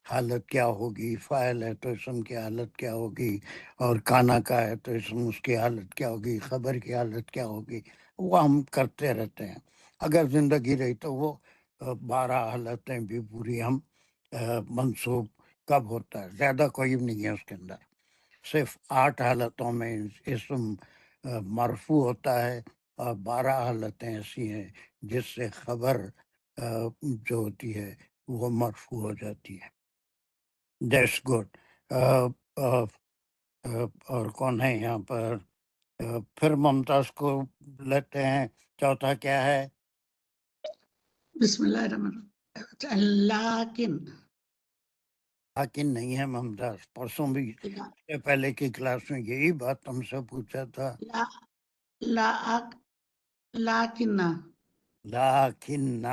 S1: حالت کیا ہوگی، فاعل ہے تو اسم کی حالت کیا ہوگی، اور کانا کا ہے تو اسم اس کی حالت کیا ہوگی، خبر کی حالت کیا ہوگی، وہ ہم کرتے رہتے ہیں۔ اگر زندگی رہی تو وہ 12 حالتیں بھی پوری ہم منصوب کب ہوتا ہے، زیادہ کوئی نہیں ہے اس کے اندر، صرف 8 حالتوں میں اسم مرفوع ہوتا ہے، اور 12 حالتیں ایسی ہیں جس سے خبر جو ہوتی ہے وہ مرفوع ہو جاتی ہے۔ That's good. اور کون ہے یہاں پر؟ پھر ممتاز کو لیتے ہیں۔ چوتھا کیا ہے؟
S8: بسم اللہ الرحمن الرحیم۔ لیکن
S1: لیکن نہیں ہے ممتاز، پرسوں بھی اس سے پہلے کی کلاس میں یہی بات تم سے پوچھا تھا۔
S8: لیکن
S1: لیکن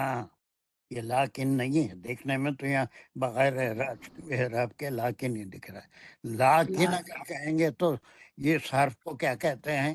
S1: یہ لیکن نہیں ہے، دیکھنے میں تو یہاں بغیر اعراب کے لیکن ہی دکھ رہا ہے۔ لیکن اگر کہیں گے تو یہ حرف کو کیا کہتے ہیں؟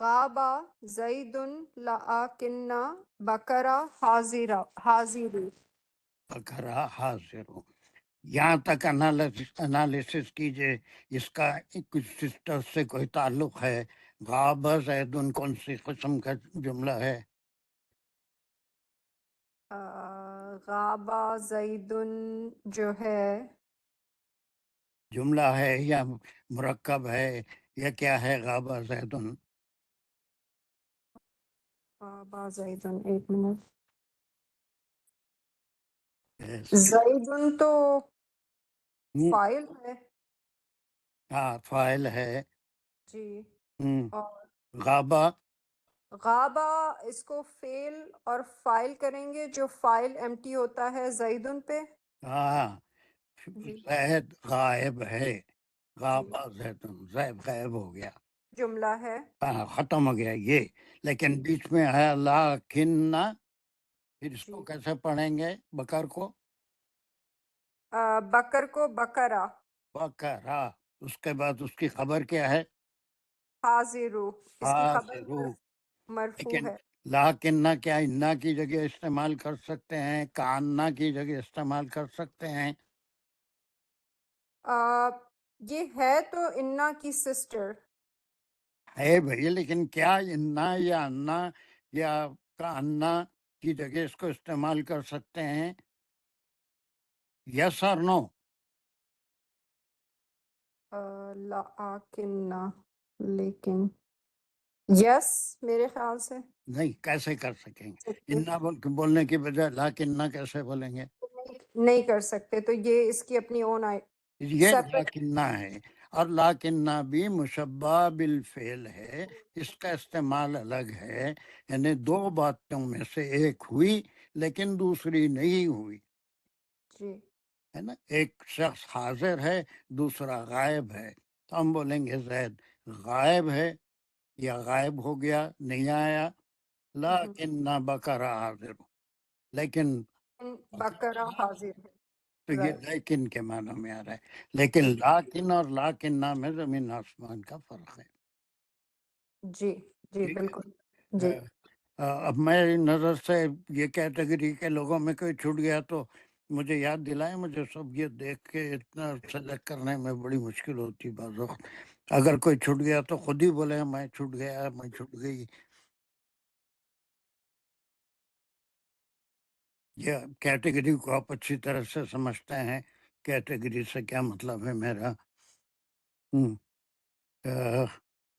S3: غابا زید لکن بکرا حاضر.
S1: بکرا حاضر. یہاں تک انالیسس کیجئے اس کا کچھ سسٹر سے کوئی تعلق ہے. غاب زید کون سی قسم کا جملہ ہے؟
S3: غابا زید جو ہے
S1: جملہ ہے یا مرکب ہے یا کیا ہے غاب زید؟
S3: غابا زید، ایک منٹ. زید تو فائل ہے.
S1: ہاں فاعل ہے.
S3: جی.
S1: ہم،
S3: اور
S1: غابہ
S3: غابا اس کو فعل اور فائل کریں گے، جو فائل ایمٹی ہوتا ہے زیدن پہ.
S1: ہاں
S3: جی
S1: زید غائب ہے.
S3: جی
S1: غابہ زید، زید غائب ہو گیا.
S3: جملہ ہے.
S1: ہاں ختم ہو گیا یہ. لیکن بیچ میں ہے لیکن، پھر اس
S3: جی
S1: کو کیسے پڑھیں گے؟ بکر کو
S3: بکر کو بکرا.
S1: بکرا. اس کے بعد اس کی خبر کیا ہے؟
S3: حاضرو، اس کی خبر
S1: حاضرو.
S3: مرفوع
S1: لیکن
S3: ہے.
S1: لاکنہ کیا انا کی جگہ استعمال کر سکتے ہیں؟ کانا کی جگہ استعمال کر سکتے ہیں؟
S3: یہ ہے تو انا کی سسٹر.
S1: ہے بھائی، لیکن کیا انا یا انا یا کانا کی جگہ اس کو استعمال کر سکتے ہیں؟ یس اور نو؟
S3: لیکن، لیکن یس میرے خیال سے.
S1: نہیں، کیسے کر سکیں گے؟ انا بولنے کی بجائے لاکنہ کیسے بولیں گے؟
S3: نہیں کر سکتے، تو یہ اس کی اپنی اون
S1: یہ
S3: سیپریٹ.
S1: لاکنہ ہے. اور لاکنہ بھی مشبہ بالفعل ہے، اس کا استعمال الگ ہے. یعنی دو باتوں میں سے ایک ہوئی لیکن دوسری نہیں ہوئی،
S3: جی
S1: ہے نا. ایک شخص حاضر ہے، دوسرا غائب ہے. تو ہم بولیں گے زید غائب ہے یا غائب ہو گیا، نہیں آیا. لیکن نہ بکرا حاضر ہو. لیکن
S3: بکرا حاضر ہے.
S1: تو یہ
S3: رائٹ.
S1: لیکن کے معنی میں آ رہا ہے. لیکن لاکن اور لاکنہ میں زمین آسمان کا فرق ہے.
S3: جی جی
S1: ٹھیک ہے.
S3: بالکل. جی
S1: اب میری نظر سے یہ کیٹیگری کے لوگوں میں کوئی چھوٹ گیا تو مجھے یاد دلائیں. مجھے سب یہ دیکھ کے اتنا سلیکٹ کرنے میں بڑی مشکل ہوتی بعض وقت. اگر کوئی چھوٹ گیا تو خود ہی بولے میں چھوٹ گیا، میں چھوٹ گئی. یہ کیٹیگری کو آپ اچھی طرح سے سمجھتے ہیں. کیٹیگری سے کیا مطلب ہے میرا؟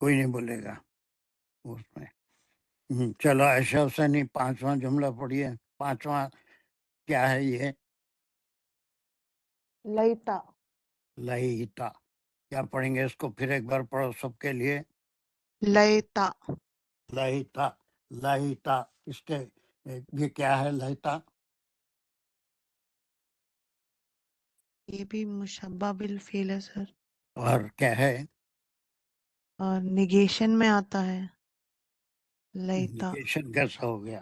S1: کوئی نہیں بولے گا اس میں. چلو عائشہ حسینی 5واں جملہ پڑھیے. 5واں کیا ہے یہ؟
S6: لیتا.
S1: لہیتا. کیا پڑھیں گے اس کو؟ پھر ایک بار پڑھو سب کے لیے.
S6: لیتا.
S1: لہیتا. لہیتا اس کے یہ کیا ہے لہیتا؟
S6: یہ بھی مشبہ بالفعل ہے سر،
S1: اور کیا ہے؟
S6: اور نگیشن میں آتا ہے لیتا.
S1: نیگیشن کیسا ہو گیا؟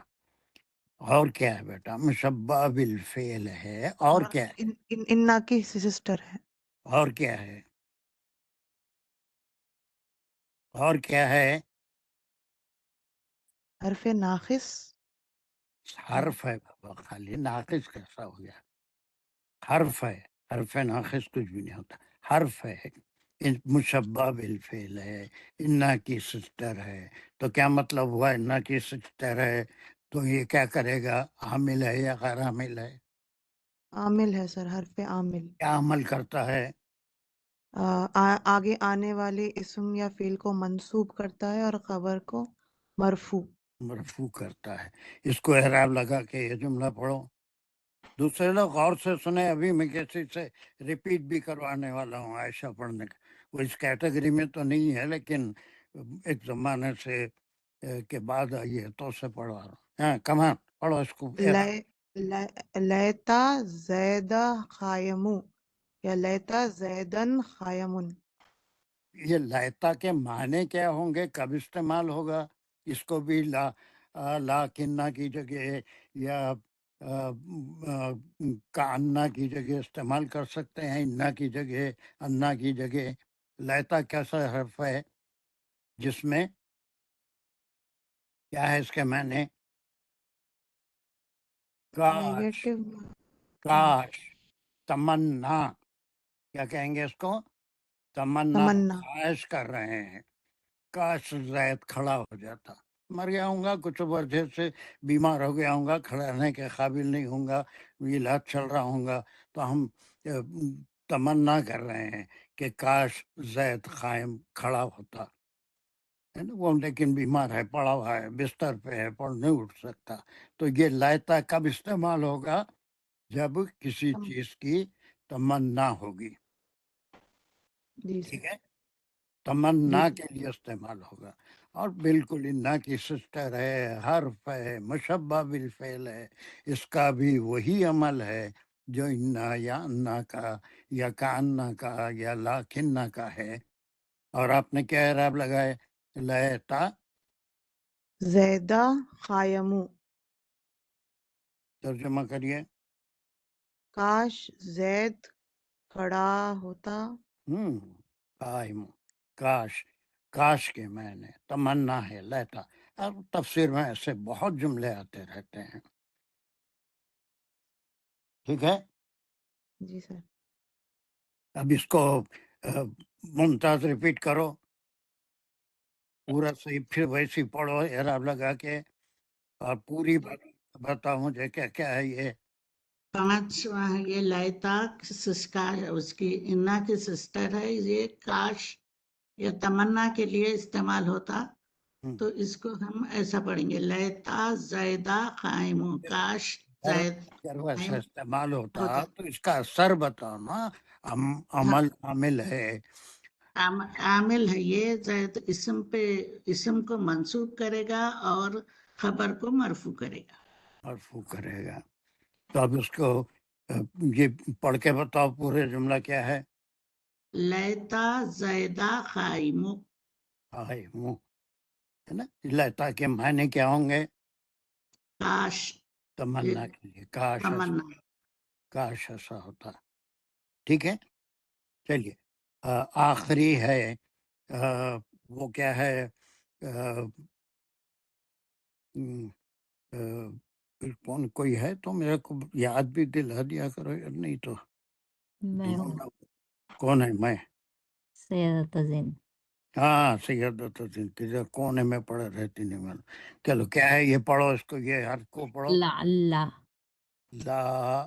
S1: اور کیا ہے بیٹا؟ مشبہ بالفعل ہے. اور کیا ہے؟
S6: انا کی سسٹر ہے.
S1: اور کیا ہے؟ اور کیا ہے؟
S6: حرف ناقص.
S1: حرف ہے بابا، خالی ناقص کیسا ہو گیا؟ حرف ہے. حرف ناقص کچھ بھی نہیں ہوتا، حرف ہے. مشبہ بالفعل ہے، انا کی سسٹر ہے. تو کیا مطلب ہوا؟ انا کی سسٹر ہے تو یہ کیا کرے گا؟ عامل ہے یا غیر عامل ہے؟
S6: عامل ہے سر، حرف عامل.
S1: کیا عمل کرتا ہے؟
S6: آگے آنے والے اسم یا فعل کو منصوب کرتا ہے اور خبر کو مرفوع.
S1: مرفوع کرتا ہے. اس کو اعراب لگا کے یہ جملہ پڑھو. دوسرے لوگ غور سے سنیں. ابھی میں کسی سے ریپیٹ بھی کروانے والا ہوں عائشہ پڑھنے کا. وہ اس کیٹیگری میں تو نہیں ہے لیکن ایک زمانے سے کے بعد آئی ہے تو اسے پڑھوا رہا ہوں. ہاں کمان پڑھو اس کو.
S6: لیتا زیدہ خایمو یا لیتا زیدن خایمن.
S1: یہ لیتا کے معنی کیا ہوں گے؟ کب استعمال ہوگا؟ اس کو بھی لاکنہ کی جگہ یا کانا کی جگہ استعمال کر سکتے ہیں، انا کی جگہ، انا کی جگہ. لیتا کیسا حرف ہے جس میں کیا ہے اس کے معنی؟ کاش،
S6: نیگیٹو
S1: کاش، تمنا، کیا کہیں گے اس کو؟ تمنا،
S6: تمنا
S1: خواہش کر رہے ہیں کاش زید کھڑا ہو جاتا. مر گیا ہوں گا، کچھ وجہ سے بیمار ہو گیا ہوں گا، کھڑا رہنے کے قابل نہیں ہوں گا، علاج چل رہا ہوں گا، تو ہم تمنا کر رہے ہیں کہ کاش زید قائم کھڑا ہوتا ہے نا. وہ لیکن بیمار ہے، پڑا ہوا ہے، بستر پہ ہے، نہیں اٹھ سکتا. تو یہ لیتا کب استعمال ہوگا؟ جب کسی
S6: تم-
S1: چیز کی تمنا ہوگی.
S6: جی
S1: ٹھیک
S6: سر،
S1: ہے،
S6: جی
S1: تمنا
S6: سر،
S1: کے لیے استعمال ہوگا. اور بالکل انا کی سسٹر ہے، حرف ہے، مشبہ بالفعل ہے، اس کا بھی وہی عمل ہے جو انا یا انا کا یا کانا کا یا لاکنہ کا ہے. اور آپ نے کیا اعراب لگائے؟ لیتا،
S6: زیدہ قایمو،
S1: ترجمہ کریے.
S6: کاش زید کھڑا ہوتا.
S1: قائم، کاش، کاش کے معنی تمنا ہے لیتا. اب تفسیر میں ایسے بہت جملے آتے رہتے ہیں. ٹھیک ہے،
S6: جی سر.
S1: اب اس کو ممتاز ریپیٹ کرو پورا صحیح، پھر ویسی پڑھو اعراب لگا کے، اور پوری بات بتاؤ مجھے کیا کیا ہے یہ.
S8: 5 یہ لائتا اس کی انا کی سسٹر ہے، یہ کاش یا تمنا کے لیے استعمال ہوتا.
S1: ہم،
S8: تو اس کو ہم ایسا پڑھیں گے، لیتا زیدہ قائم، کاش
S1: اگر
S8: زید
S1: اگر ویسا
S8: قائم
S1: استعمال ہوتا
S8: ہوتا.
S1: تو اس کا اثر بتاؤ نا. عمل عامل ہے.
S8: عامل ہے یہ، زید اسم کو منصوب کرے گا اور خبر کو مرفوع کرے گا.
S1: مرفوع کرے گا. تو اب اس کو یہ پڑھ کے بتاؤ پورے جملہ کیا ہے.
S8: لیتا زیدہ قائم،
S1: قائم ہے نا. لیتا کے معنی کیا ہوں گے؟
S8: کاش، یہ
S1: تمنا کے لیے، کاش ایسا،
S8: تمنا.
S1: کاش ایسا ہوتا. ٹھیک ہے، چلیے. آخری ہے، وہ کیا ہے؟ کون کوئی ہے تو میرے کو یاد بھی دلا دیا کرو، یا نہیں تو
S9: میں ہوں
S1: کون ہے؟ میں،
S9: سیدت زین.
S1: ہاں سیدت الدین، کونے میں پڑے رہتی نہیں معلوم. چلو کیا ہے یہ، پڑھو اس کو، یہ حرف کو پڑھو.
S9: لعل.
S1: لا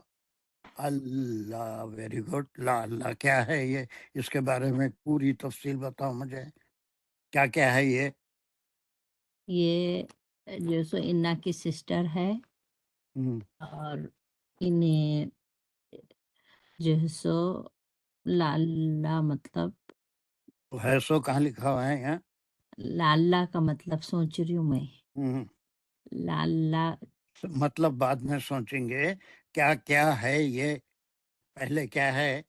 S1: اللہ، ویری گڈ. لا اللہ کیا ہے یہ؟ اس کے بارے میں پوری تفصیل بتاؤ مجھے، کیا کیا ہے یہ؟
S9: یہ جو سو انا کی سسٹر ہے،
S1: ہم،
S9: اور انہیں جو ہے سو لعلہ مطلب،
S1: تو ہے سو کہاں لکھا ہوا ہے یہاں؟
S9: لعلہ کا مطلب سوچ رہی ہوں میں.
S1: ہم،
S9: لعلہ
S1: مطلب بعد میں سوچیں گے. کیا کیا ہے یہ؟ پہلے کیا ہے؟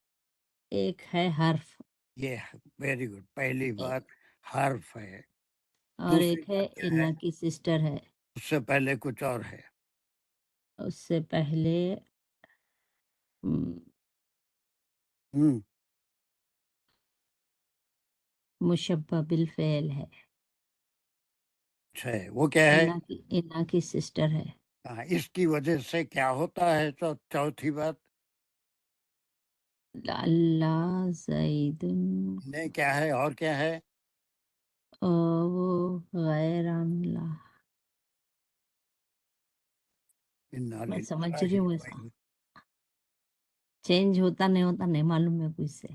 S9: ایک ہے حرف،
S1: یہ ویری گڈ، پہلی بات حرف ہے.
S9: اور
S1: دوسری
S9: ایک ہے
S1: بات کیا ہے؟
S9: انا کی سسٹر ہے.
S1: اس سے پہلے کچھ اور ہے.
S9: اس سے پہلے
S1: ہم،
S9: مشبہ بالفعل ہے.
S1: اچھا ہے، وہ کیا ہے؟
S9: انا کی سسٹر ہے.
S1: ہاں، اس کی وجہ سے کیا ہوتا ہے؟ چوتھی بات
S9: لعلہ زید
S1: نہیں کیا ہے اور کیا ہے؟
S9: وہ غیر اللہ.
S1: انا
S9: میں سمجھ
S1: للہ
S9: رہی ہوں، ایسا چینج ہوتا نہیں ہوتا نہیں معلوم ہے کچھ سے.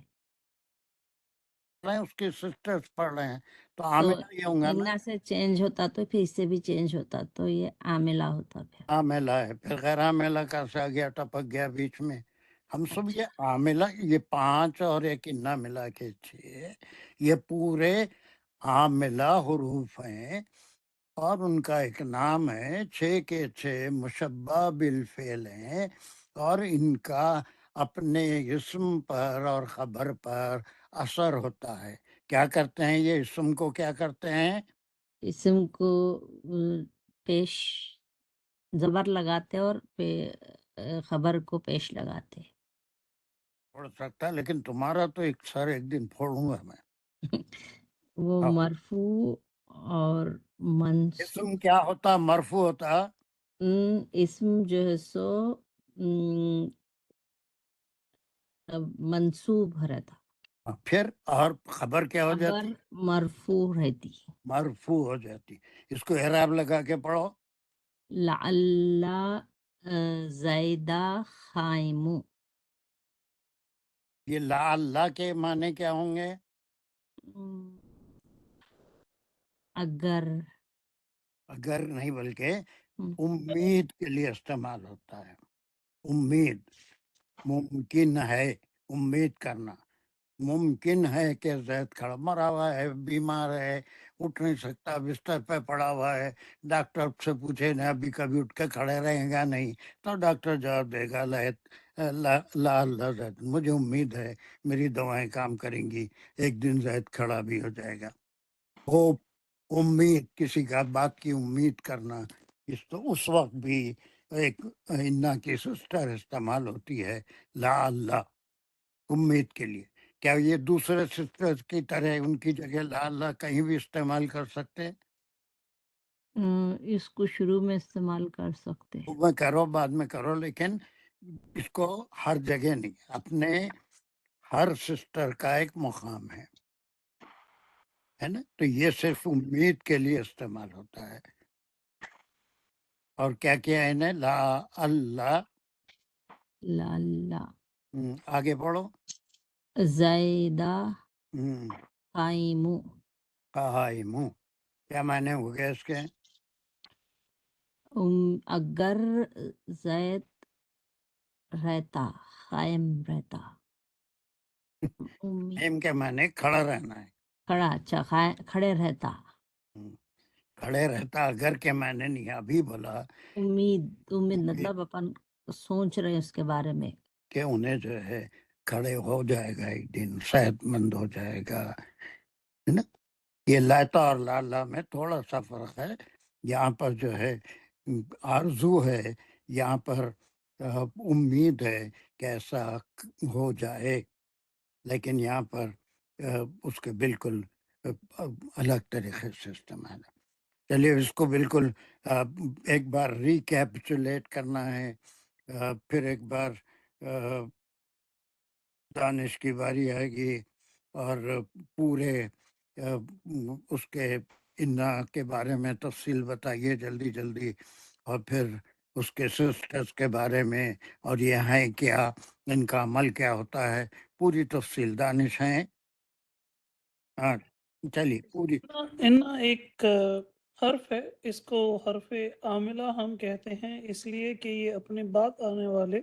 S1: اس کے سسٹرز پڑھ رہے ہیں تو
S9: تو
S1: عاملہ یہ ہوں گا نا.
S9: انا سے چینج ہوتا تو پھر اس سے بھی چینج ہوتا تو یہ عاملہ ہوتا پھر.
S1: عاملہ ہے، پھر غیر عاملہ کا سے آ گیا، ٹپک گیا بیچ میں. ہم سب
S9: اچھا،
S1: یہ عاملہ، یہ 5 اور ایک انا ملا کے 6، یہ پورے عاملہ حروف ہیں، اور ان کا ایک نام ہے. 6 کے 6 مشبہ بالفعل ہیں، اور ان کا اپنے اسم پر اور خبر پر اثر ہوتا ہے. کیا کرتے ہیں یہ؟ اسم کو کیا کرتے ہیں؟
S9: اسم کو پیش زبر لگاتے اور خبر کو پیش لگاتے.
S1: پڑھ سکتا ہے، لیکن تمہارا تو ایک سر ایک دن پھوڑوں گا میں.
S9: وہ
S1: ہاں،
S9: مرفوع اور منصوب
S1: اسم کیا ہوتا؟ مرفوع ہوتا.
S9: اسم جو ہے سو منصوب رہتا،
S1: پھر اور خبر کیا ہو
S9: خبر
S1: جاتی؟
S9: مرفوع رہتی.
S1: مرفوع ہو جاتی. اس کو اعراب لگا کے پڑھو.
S9: لعل زیدہ خائم.
S1: یہ لا اللہ کے معنی کیا ہوں گے؟
S9: اگر
S1: اگر نہیں بلکہ
S9: ہم،
S1: امید کے لیے استعمال ہوتا ہے. امید، ممکن ہے، امید کرنا. ممکن ہے کہ زید کھڑا مرا ہوا ہے، بیمار ہے، اٹھ نہیں سکتا، بستر پہ پڑا ہوا ہے. ڈاکٹر سے پوچھے نا ابھی کبھی اٹھ کے کھڑے رہیں گا نہیں، تو ڈاکٹر جواب دے گا لا اللہ زید، مجھے امید ہے میری دوائیں کام کریں گی، ایک دن زید کھڑا بھی ہو جائے گا. ہوپ، امید، کسی کا بات کی امید کرنا. اس وقت بھی ایک انا کی سسٹر استعمال ہوتی ہے، لا اللہ، امید کے لیے. کیا یہ دوسرے سسٹر کی طرح ان کی جگہ لا اللہ کہیں بھی استعمال کر سکتے ہیں؟
S9: اس کو شروع میں استعمال کر سکتے.
S1: میں کرو بعد میں کرو، لیکن اس کو ہر جگہ نہیں. اپنے ہر سسٹر کا ایک مقام ہے نا. تو یہ صرف امید کے لیے استعمال ہوتا ہے. اور کیا کیا ہے انہیں؟ لا اللہ.
S9: لعل
S1: آگے پڑھو.
S9: زیدہ
S1: ہم،
S9: قائم.
S1: قائم. کیا معنی ہو گیا اس کے؟
S9: اگر زید رہتا، قائم رہتا. امید
S1: قائم کے معنی کھڑا رہنا ہے.
S9: کھڑا، اچھا کھڑے رہتا.
S1: ہم، کھڑے رہتا. اگر کے معنی نہیں، ابھی بولا
S9: امید مطلب اپن سوچ رہے ہیں اس کے بارے میں.
S1: کہ انہیں جو ہے کھڑے ہو جائے گا، ایک دن صحت مند ہو جائے گا، ہے نا. یہ لاتا اور لالا میں تھوڑا سا فرق ہے. یہاں پر جو ہے آرزو ہے، یہاں پر امید ہے کہ ایسا ہو جائے، لیکن یہاں پر اس کے بالکل الگ طریقے سے استعمال ہے. چلیے اس کو بالکل ایک بار ریکیپچولیٹ کرنا ہے. پھر ایک بار دانش کی باری آئے گی اور پورے اس کے انا کے بارے میں تفصیل بتائیے جلدی جلدی، اور پھر اس کے سسٹرز کے بارے میں، اور یہ ہیں کیا، ان کا عمل کیا ہوتا ہے، پوری تفصیل. دانش ہیں؟ ہاں چلیے پوری.
S2: انا ایک حرف ہے، اس کو حرف عاملہ ہم کہتے ہیں اس لیے کہ یہ اپنے بعد آنے والے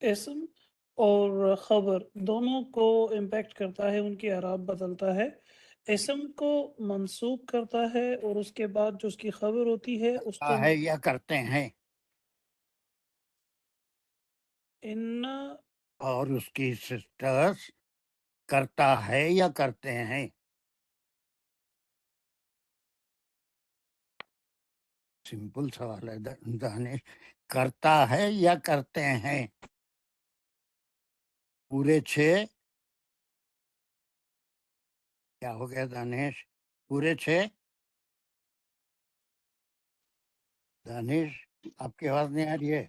S2: اسم اور خبر دونوں کو امپیکٹ کرتا ہے، ان کی اعراب بدلتا ہے. اسم کو منسوب کرتا ہے اور اس کے بعد جو اس کی خبر ہوتی ہے اس کو
S1: ہے یا کرتے ہیں،
S2: ان
S1: اور اس کی سسٹرز کرتا ہے یا کرتے ہیں. سمپل سوال ہے دانش، کرتا ہے یا کرتے ہیں. پورے 6 کیا ہو گیا دانش؟ پورے 6. دانش آپ کی آواز نہیں آ رہی ہے.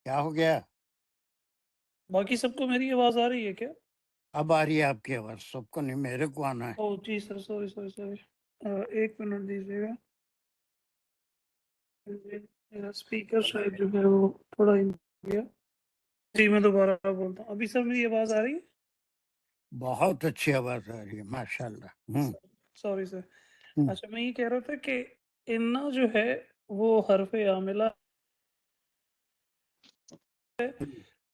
S1: کیا ہو گیا؟
S2: باقی سب کو میری آواز آ رہی ہے کیا؟
S1: اب آ رہی ہے آپ کی آواز، سب کو نہیں، میرے کو آنا ہے.
S2: او جی سر، سوری سوری سوری، ایک منٹ دیجیے گا. میرا اسپیکر شاید جو ہے وہ تھوڑا ہی گیا. جی میں دوبارہ بولتا ہوں. ابھی سر میری آواز آ رہی ہے؟
S1: بہت اچھی آواز آ رہی ہے، ماشاء اللہ.
S2: Sorry sir. اچھا میں یہ کہہ رہا تھا کہ انا جو ہے وہ حرف عاملہ ہے،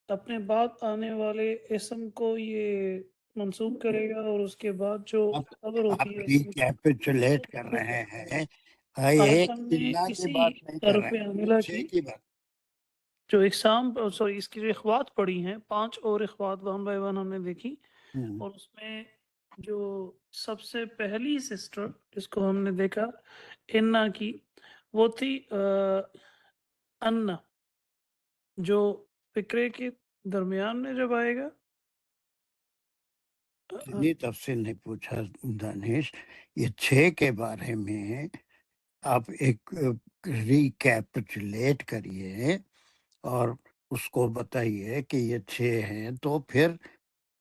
S2: اپنے بعد آنے والے اسم کو یہ منسوب کرے گا اور اس کے بعد جو خبر
S1: آپ
S2: ہوتی ہے اسم کی
S1: ریکیپچولیٹ کر رہے ہیں،
S2: آج
S1: ایک
S2: ہم نے
S1: اللہ کی
S2: اسی
S1: بات نہیں کر
S2: حرف
S1: رہے ہیں،
S2: عاملہ
S1: چھ
S2: کی
S1: کی بات.
S2: جو اقسام سوری اس کی جو اخوات پڑھی ہیں، 5 اور اخوات 1 بائی 1 ہم نے دیکھی، اور اس میں جو سب سے پہلی سسٹر جس کو ہم نے دیکھا انا کی، وہ تھی انا، جو فکرے کے درمیان میں جب آئے گا
S1: اتنی تفصیل نہیں پوچھا دانش. یہ 6 کے بارے میں آپ ایک ریکیپچولیٹ کریے اور اس کو بتائیے کہ یہ 6 ہیں، تو پھر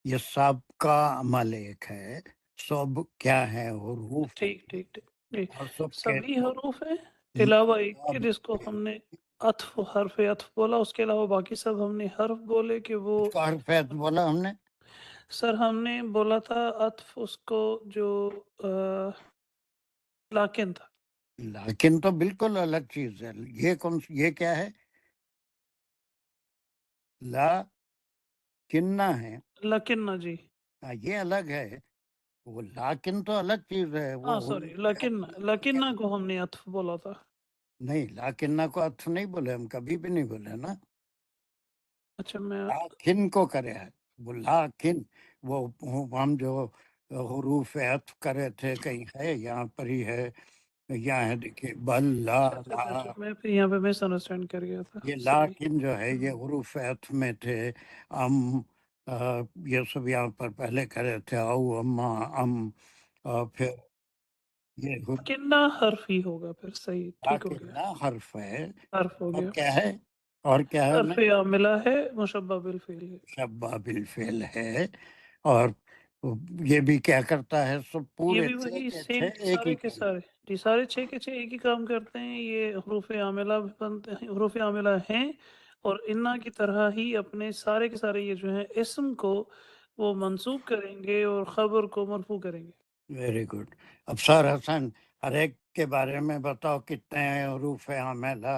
S1: یہ سب کا عمل ایک ہے. سب کیا ہے؟ حروف
S2: ٹھیک ٹھیک ٹھیک ٹھیک.
S1: اور سب کے
S2: سبھی حروف ہیں علاوہ ایک کے جس کو ہم نے عطف حرف عطف بولا، اس کے علاوہ باقی سب ہم نے حرف بولے کہ وہ
S1: اس کو حرف عطف بولا ہم نے.
S2: سر ہم نے بولا تھا عطف اس کو جو لاکن تھا.
S1: لیکن تو بالکل الگ چیز ہے. یہ کیا ہے؟ لا کننا ہے.
S2: لکنہ جی.
S1: یہ الگ ہے. وہ لاکن تو الگ چیز ہے. وہ
S2: ہاں سوری، لکنہ کو ہم نے عطف بولا تھا.
S1: نہیں، لاکنہ کو عطف نہیں بولے ہم، کبھی بھی نہیں بولے نا.
S2: اچھا میں
S1: لاکن کو کرے ہے. وہ لاکن وہ ہم جو حروف عطف کرے تھے، کہیں ہے یہاں پر ہی ہے، یہاں ہے دیکھیے بل لا لا.
S2: میں پھر یہاں پہ مس انڈرسٹینڈ کر گیا تھا.
S1: یہ لاکن جو ہے یہ حروف عطف میں تھے. یہ سب یہاں پر پہلے کرے تھے او اما پھر یہ
S2: لکنہ حرف ہی ہوگا پھر. صحیح، ٹھیک ہو گیا.
S1: لاکنہ حرف ہے.
S2: حرف ہو
S1: اور
S2: گیا.
S1: کیا ہے؟ اور کیا ہے؟
S2: حرف عاملہ ہے، مشبہ بالفعل ہے.
S1: مشبہ بالفعل ہے. اور یہ بھی کیا کرتا ہے؟ سب
S2: یہ
S1: پورے
S2: بھی
S1: 6
S2: وہی
S1: کے
S2: سیم
S1: 6 ایک
S2: سارے
S1: ہی
S2: کے
S1: کام.
S2: سارے جی، سارے 6 کے 6 ایک ہی کام کرتے ہیں. یہ حروف عاملہ بھی بنتے ہیں، حروف عاملہ ہیں، اور انا کی طرح ہی اپنے سارے کے سارے یہ جو ہیں اسم کو وہ منصوب کریں گے اور خبر کو مرفوع کریں گے.
S1: Very good. اب سر حسن، ہر ایک کے بارے میں بتاؤ کتنے ہیں حروف عاملہ،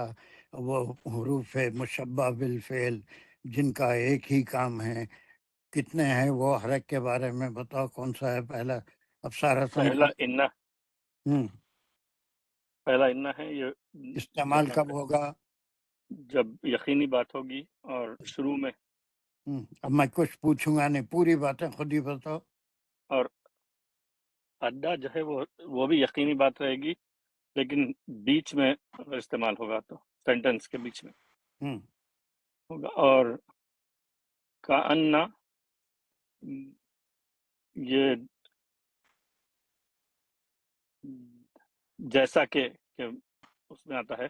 S1: وہ حروف مشبہ بالفعل جن کا ایک ہی کام ہے، کتنے ہیں وہ؟ ہر ایک کے بارے میں بتاؤ کون سا ہے پہلا. اب سر حسن
S5: پہلا انا،
S1: ہوں
S5: پہلا انا ہے. یہ
S1: استعمال کب ہوگا؟
S5: جب یقینی بات ہوگی اور شروع میں.
S1: اب میں کچھ پوچھوں گا نہیں، پوری باتیں خود ہی بتاؤ.
S5: اور ادا جو ہے وہ بھی یقینی بات رہے گی، لیکن بیچ میں اگر استعمال ہوگا تو سینٹنس کے بیچ میں ہوگا. اور کأنّا یہ جیسا کہ اس میں آتا ہے.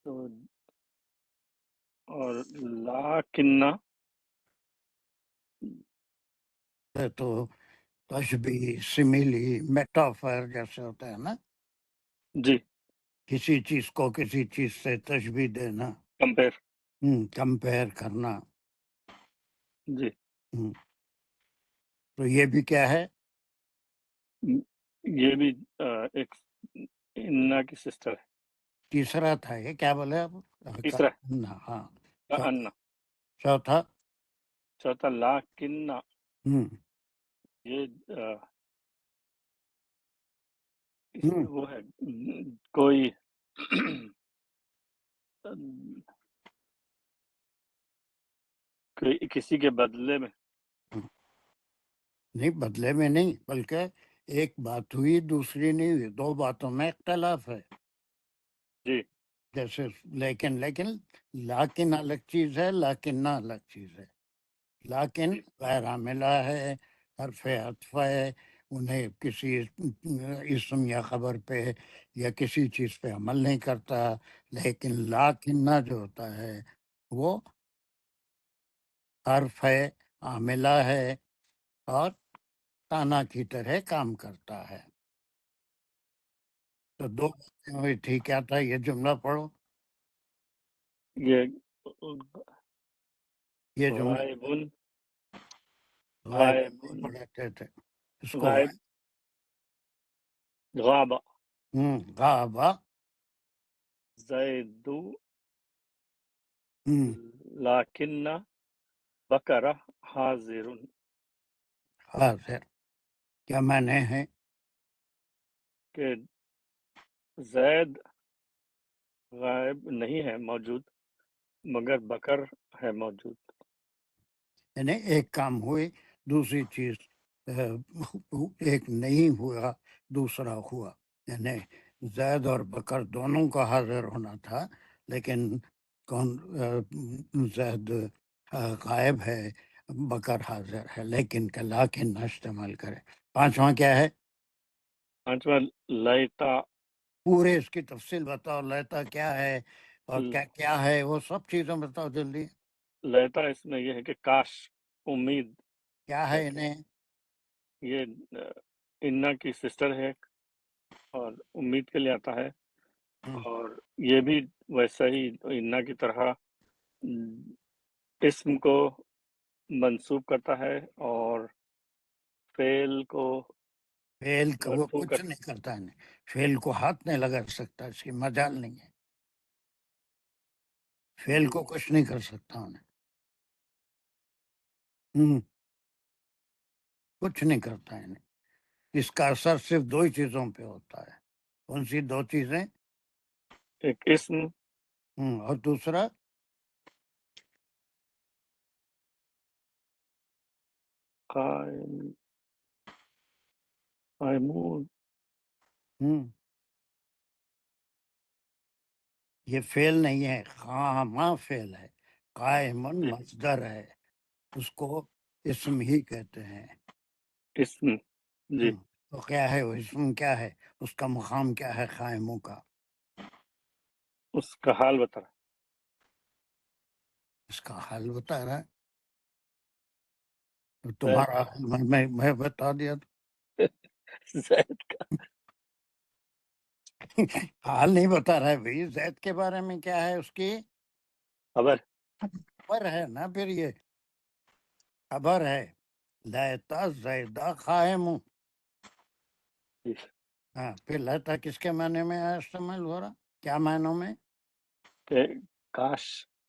S5: تو اور لاکنّا
S1: تو تشبیہ، سمیلی، میٹافر جیسے ہوتا ہے نا،
S5: جی،
S1: کسی چیز کو کسی چیز سے تشبیہ دینا،
S5: کمپیر.
S1: کمپیئر کرنا.
S5: جی،
S1: تو یہ بھی کیا ہے؟
S5: یہ بھی ایک انا کی سسٹر ہے.
S1: تیسرا تھا یہ، کیا بولے آپ؟
S5: تیسرا
S1: ہاں.
S5: کأنّا.
S1: چوتھا
S5: لاکنّا یہ اس میں وہ ہے کوئی کسی کے بدلے میں
S1: نہیں، بدلے میں نہیں، بلکہ ایک بات ہوئی دوسری نہیں ہوئی، 2 باتوں میں اختلاف ہے.
S5: جی،
S1: جیسے لیکن لاکن الگ چیز ہے، لاکنہ الگ چیز ہے. لاکن غیر عاملہ ہے، حرف عطف ہے، انہیں کسی اسم یا خبر پہ یا کسی چیز پہ عمل نہیں کرتا. لیکن لاکنہ جو ہوتا ہے وہ حرف ہے، عاملہ ہے، اور تانا کی طرح کام کرتا ہے. تو 2 باتیں ہوئی تھی. کیا تھا یہ جملہ؟ پڑھو
S5: یہ
S1: یہ جملہ.
S5: غائبٌ
S1: غائب نہیں پڑھتے تھے اس کو.
S5: غائب غاب
S1: غابہ
S5: زید لكن بکر حاضر.
S1: حاضر کیا معنی ہے؟
S5: کہ زید غائب نہیں ہے موجود، مگر بکر ہے موجود.
S1: یعنی ایک کام ہوئے، دوسری چیز ایک نہیں ہوا، دوسرا ہوا. یعنی زید اور بکر دونوں کا حاضر ہونا تھا، لیکن کون زید غائب ہے، بکر حاضر ہے، لیکن کا لاکن نہ استعمال کرے۔ پانچواں کیا ہے؟
S5: پانچواں لیتا،
S1: پورے اس کی تفصیل بتاؤ، لیتا کیا ہے اور کیا کیا ہے، وہ سب چیزیں بتاؤ جلدی۔
S5: لیتا اس میں یہ ہے کہ کاش، امید،
S1: کیا ہے انہیں؟
S5: یہ انا کی سسٹر ہے اور امید کے لیے آتا ہے، اور یہ بھی ویسا ہی انا کی طرح اسم کو منسوب کرتا ہے اور فعل کو
S1: فعل کو وہ
S5: مرفوع
S1: کچھ نہیں کرتا ہے، فعل کو ہاتھ نہیں لگا سکتا، اس کی مجال نہیں ہے، فعل کو کچھ نہیں کر سکتا انہیں، کچھ نہیں کرتا ہے انہیں۔ اس کا اثر صرف دو ہی چیزوں پہ ہوتا ہے۔ کون سی دو چیزیں؟
S5: ایک اسم
S1: اور دوسرا
S5: قائمون،
S1: یہ فعل نہیں ہے، خامہ فعل ہے، قائمن مصدر ہے، اس کو اسم ہی کہتے ہیں۔
S5: اسم جی،
S1: تو کیا ہے وہ اسم؟ کیا ہے اس کا مقام؟ کیا ہے قائموں کا؟
S5: اس کا حال بتا رہا
S1: اس کا حال بتا رہا ہے،
S5: ہے،
S1: تمہارا میں بتا دیا
S5: زید کا
S1: حال نہیں بتا رہا ہے بھائی، زید کے بارے میں کیا ہے اس کی
S5: خبر،
S1: خبر ہے نا، پھر یہ خبر ہے، لیتا زیدہ قائم، ہاں پھر لیتا کس کے معنی میں استعمال ہو رہا؟ کیا معنوں میں؟
S5: کہ کاش،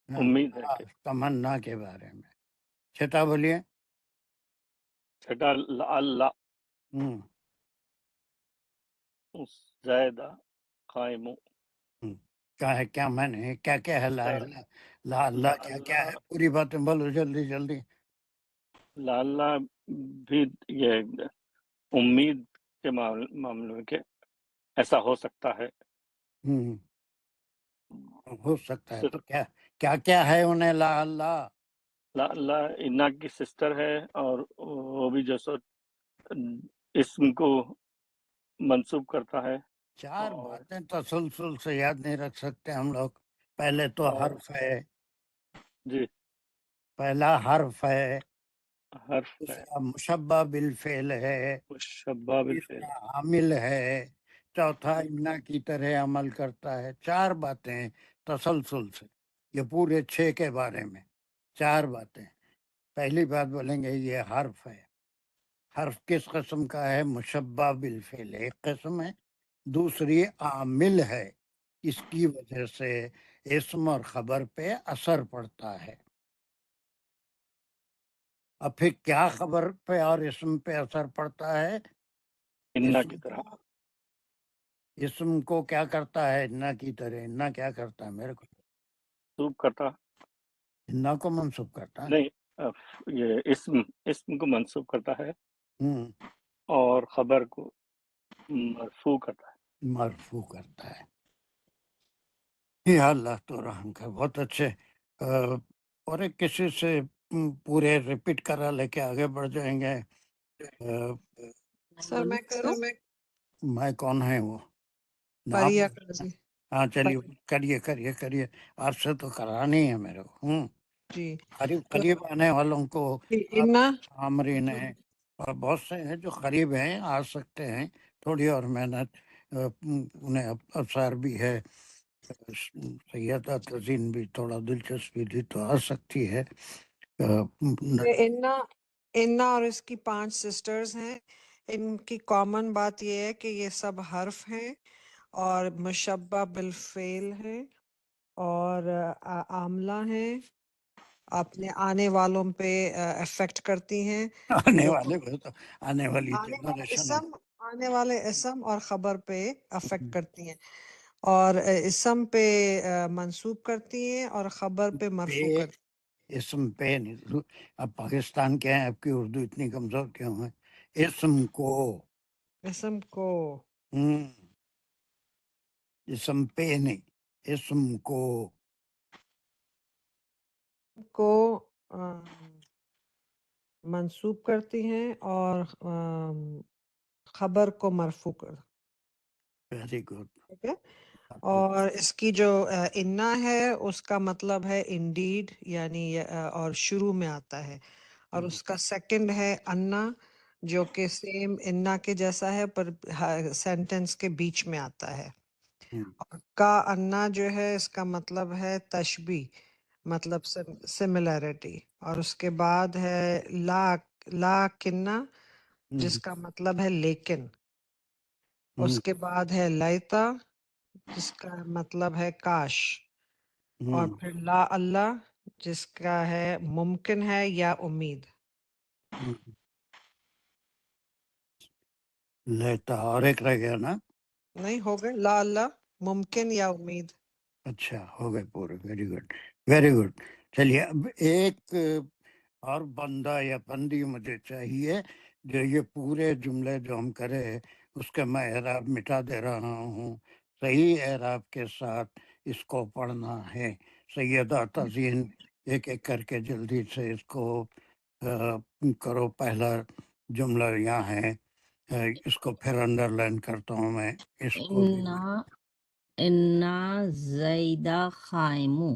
S5: امید ہے کہ
S1: تمنا کے بارے میں۔ چھٹا بولیے۔
S5: چھٹا اللہ زیدہ قائم،
S1: کیا ہے؟ کیا معنی ہے؟ کیا کیا ہے لا الہ لا اللہ؟ کیا کیا ہے؟ پوری باتیں بولو جلدی جلدی۔
S5: لا اللہ بھی یہ امید کے معاملے میں کہ ایسا ہو سکتا ہے،
S1: ہو سکتا ہے، تو کیا کیا کیا ہے انہیں لا اللہ؟
S5: لا اللہ انا کی سسٹر ہے، اور وہ بھی جو سو اسم کو منسوب کرتا ہے،
S1: چار باتیں تسلسل سے یاد نہیں رکھ سکتے ہم لوگ۔ پہلے تو حرف ہے،
S5: جی
S1: پہلا حرف ہے،
S5: حرف ہے،
S1: دوسرا مشبہ بالفعل ہے،
S5: مشبہ بالفعل،
S1: تیسرا عامل ہے، چوتھا انا کی طرح عمل کرتا ہے۔ چار باتیں تسلسل سے، یہ پورے 6 کے بارے میں چار باتیں۔ پہلی بات بولیں گے یہ حرف ہے۔ حرف کس قسم کا ہے؟ مشبہ بالفعل ایک قسم ہے، دوسری عامل ہے، اس کی وجہ سے اسم اور خبر پہ اثر پڑتا ہے۔ اب پھر کیا خبر پہ اور اسم پہ اثر پڑتا ہے؟
S5: انا کی طرح
S1: اسم کو کیا کرتا ہے؟ انا کی طرح۔ انا کیا کرتا ہے؟ میرے کو
S5: منسوب کرتا،
S1: انا کو منسوب کرتا ہے،
S5: نہیں یہ اسم کو منسوب کرتا ہے
S1: ہوں،
S5: اور خبر کو مرفوع کرتا ہے۔
S1: مرفوع کرتا ہے۔ یا اللہ تو رحم کر، بہت اچھے۔ اور ایک کسی سے پورے ریپیٹ کرا لے کے آگے بڑھ جائیں گے۔
S7: سر میں کروں؟
S1: میں کون ہے وہ نام؟
S7: پریا قاضی
S1: ہاں چلیے کریے کریے کریے، آپ سے تو کرانی ہے میرے کو۔
S7: جی،
S1: قریب قریب آنے والوں کو
S7: انا
S1: عامرین ہیں، اور بہت سے ہیں جو قریب ہیں، آ سکتے ہیں، تھوڑی اور محنت، انہیں افسار بھی ہے، سیدہ تزین بھی تھوڑا دلچسپی دی تو آ سکتی ہے۔
S7: انا اور اس کی 5 سسٹرز ہیں، ان کی کامن بات یہ ہے کہ یہ سب حرف ہیں اور مشبہ بالفعل ہیں اور عاملہ ہیں، اپنے آنے والوں پہ افیکٹ کرتی ہیں۔
S1: آنے
S7: وہ
S1: والے آنے والی
S7: آنے والا
S1: جنریشن
S7: اسم، آنے والے اسم اور خبر پہ افیکٹ کرتی ہیں، اور اسم پہ منسوب کرتی ہیں اور خبر پہ مرفوع کرتی
S1: اسم پہ نہیں۔ اب پاکستان کے ہیں، اب کی اردو اتنی کمزور کیوں ہے؟ اسم کو،
S7: ہیں، اسم کو۔
S1: اسم پہ نہیں، اسم کو۔
S7: کو منسوب کرتی ہیں اور خبر کو مرفوع کر.
S1: Very good.
S7: ٹھیک ہے. اور اس کی جو انا ہے اس کا مطلب ہے انڈیڈ یعنی اور شروع میں آتا ہے. اور اس کا سیکنڈ ہے انا جو کہ سیم انا کے جیسا ہے پر سینٹینس کے بیچ میں آتا ہے. اور کا انا جو ہے اس کا مطلب ہے تشبیہ مطلب سملیرٹی. اور اس کے بعد ہے لا کنہ جس کا مطلب ہے لیکن. اس کے بعد ہے لیتا جس کا مطلب ہے کاش. اور پھر لا اللہ جس کا ہے ممکن ہے یا امید.
S1: لیتا اور ایک رہ گیا نا.
S7: نہیں ہو گئے لا اللہ ممکن یا امید.
S1: اچھا ہو گئے پورے. Very good very good. چلیے اب ایک اور بندہ یا بندی مجھے چاہیے جو یہ پورے جملے جو ہم کرے اس کے میں اعراب مٹا دے رہا ہوں. صحیح اعراب کے ساتھ اس کو پڑھنا ہے. سیدہ تزین ایک ایک کر کے جلدی سے اس کو کرو. پہلا جملہ یہاں ہے اس کو پھر انڈر لائن کرتا ہوں میں. اس کو بھی
S9: انا زیدہ خائمو.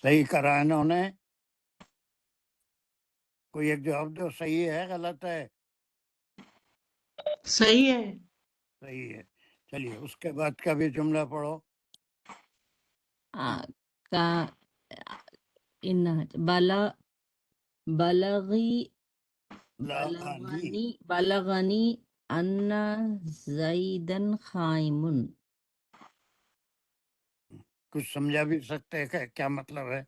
S1: صحیح کرا انہوں نے. کوئی ایک جواب دو صحیح ہے غلط ہے.
S8: صحیح ہے.
S1: صحیح ہے. چلیے اس کے بعد کا بھی جملہ پڑھو.
S9: کا بلغی بلغنی ان زیدن خائمن.
S1: کچھ سمجھا بھی سکتے ہیں کہ کیا مطلب ہے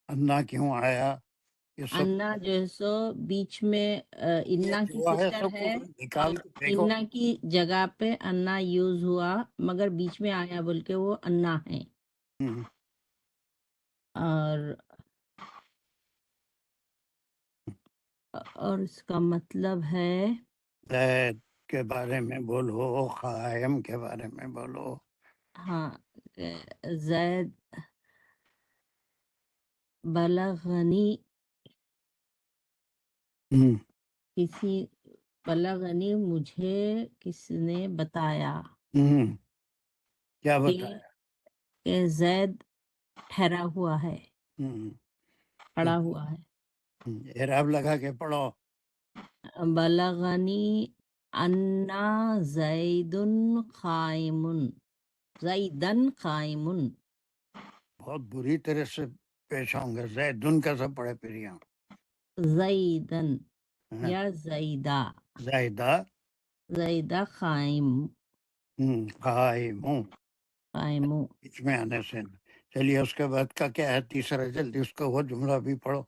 S1: انا کیوں آیا. یہ سب
S9: انا جو ہے سو بیچ میں انا کی
S1: جو ہے
S9: سسٹر
S1: سب
S9: ہے
S1: نکال
S9: اور
S1: کے دیکھو.
S9: انا کی جگہ پہ انا یوز ہوا مگر بیچ میں آیا بول کے وہ انا ہے. اور اس کا مطلب ہے
S1: زید کے بارے میں بولو. قائم کے بارے میں بولو.
S9: ہاں زید بلغنی بلغنی مجھے کس نے بتایا
S1: کیا
S9: کہ
S1: بتایا.
S9: زید ٹھہرا ہوا ہے کھڑا ہوا ہے.
S1: اعراب لگا کے پڑھو.
S9: بلغنی انا زیدن قائمن زیدن قائمن.
S1: بہت بری طرح سے پیش آؤں گے. زیدن کیسا پڑھے پھر یہاں.
S9: زیدن یا زیدہ زیدہ قائم
S1: قائم
S9: قائمو.
S1: بیچ میں آنے سے. چلیے اس کے بعد کا کیا ہے تیسرا. جلدی اس کا وہ جملہ بھی پڑھو.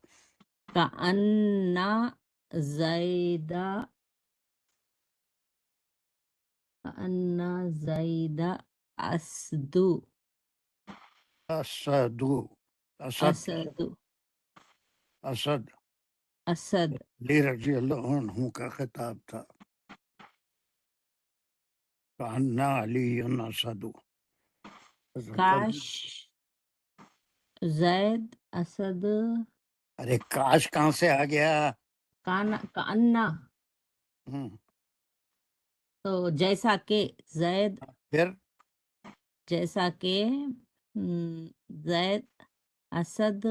S9: کأن زید اسد اسد
S1: علی رضی اللہ عنہ کا خطاب تھا. کأن علی اسد.
S9: کاش زید اسد.
S1: ارے کاش کہاں سے آ گیا.
S9: کأن تو جیسا کہ زید
S1: پھر
S9: جیسا کہ زید اسد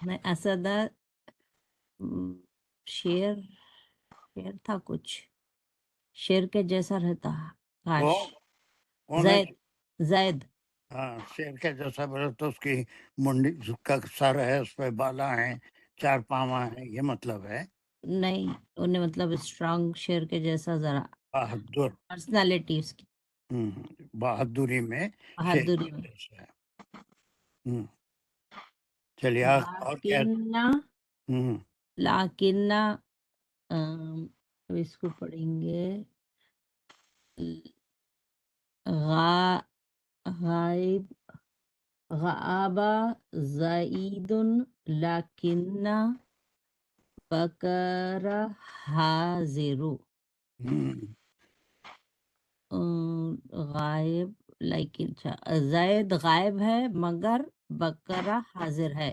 S9: میں اسد شیر تھا کچھ شیر کے جیسا رہتا. کاش زید
S1: ہاں شیر کے جیسا بولے تو اس کی منڈی کا سر ہے اس پہ بالا ہیں 4 پاواں ہیں یہ مطلب ہے.
S9: نہیں انہیں مطلب اسٹرانگ شیر کے جیسا ذرا
S1: بہادر
S9: پرسنالٹی اس کی
S1: بہادری میں
S9: بہادری میں.
S1: چلیے اور کیا.
S9: لیکن اب اس کو پڑھیں گے. غائب زید لیکن بکر حاضر. غائب لائک زید غائب ہے مگر بقرہ حاضر ہے.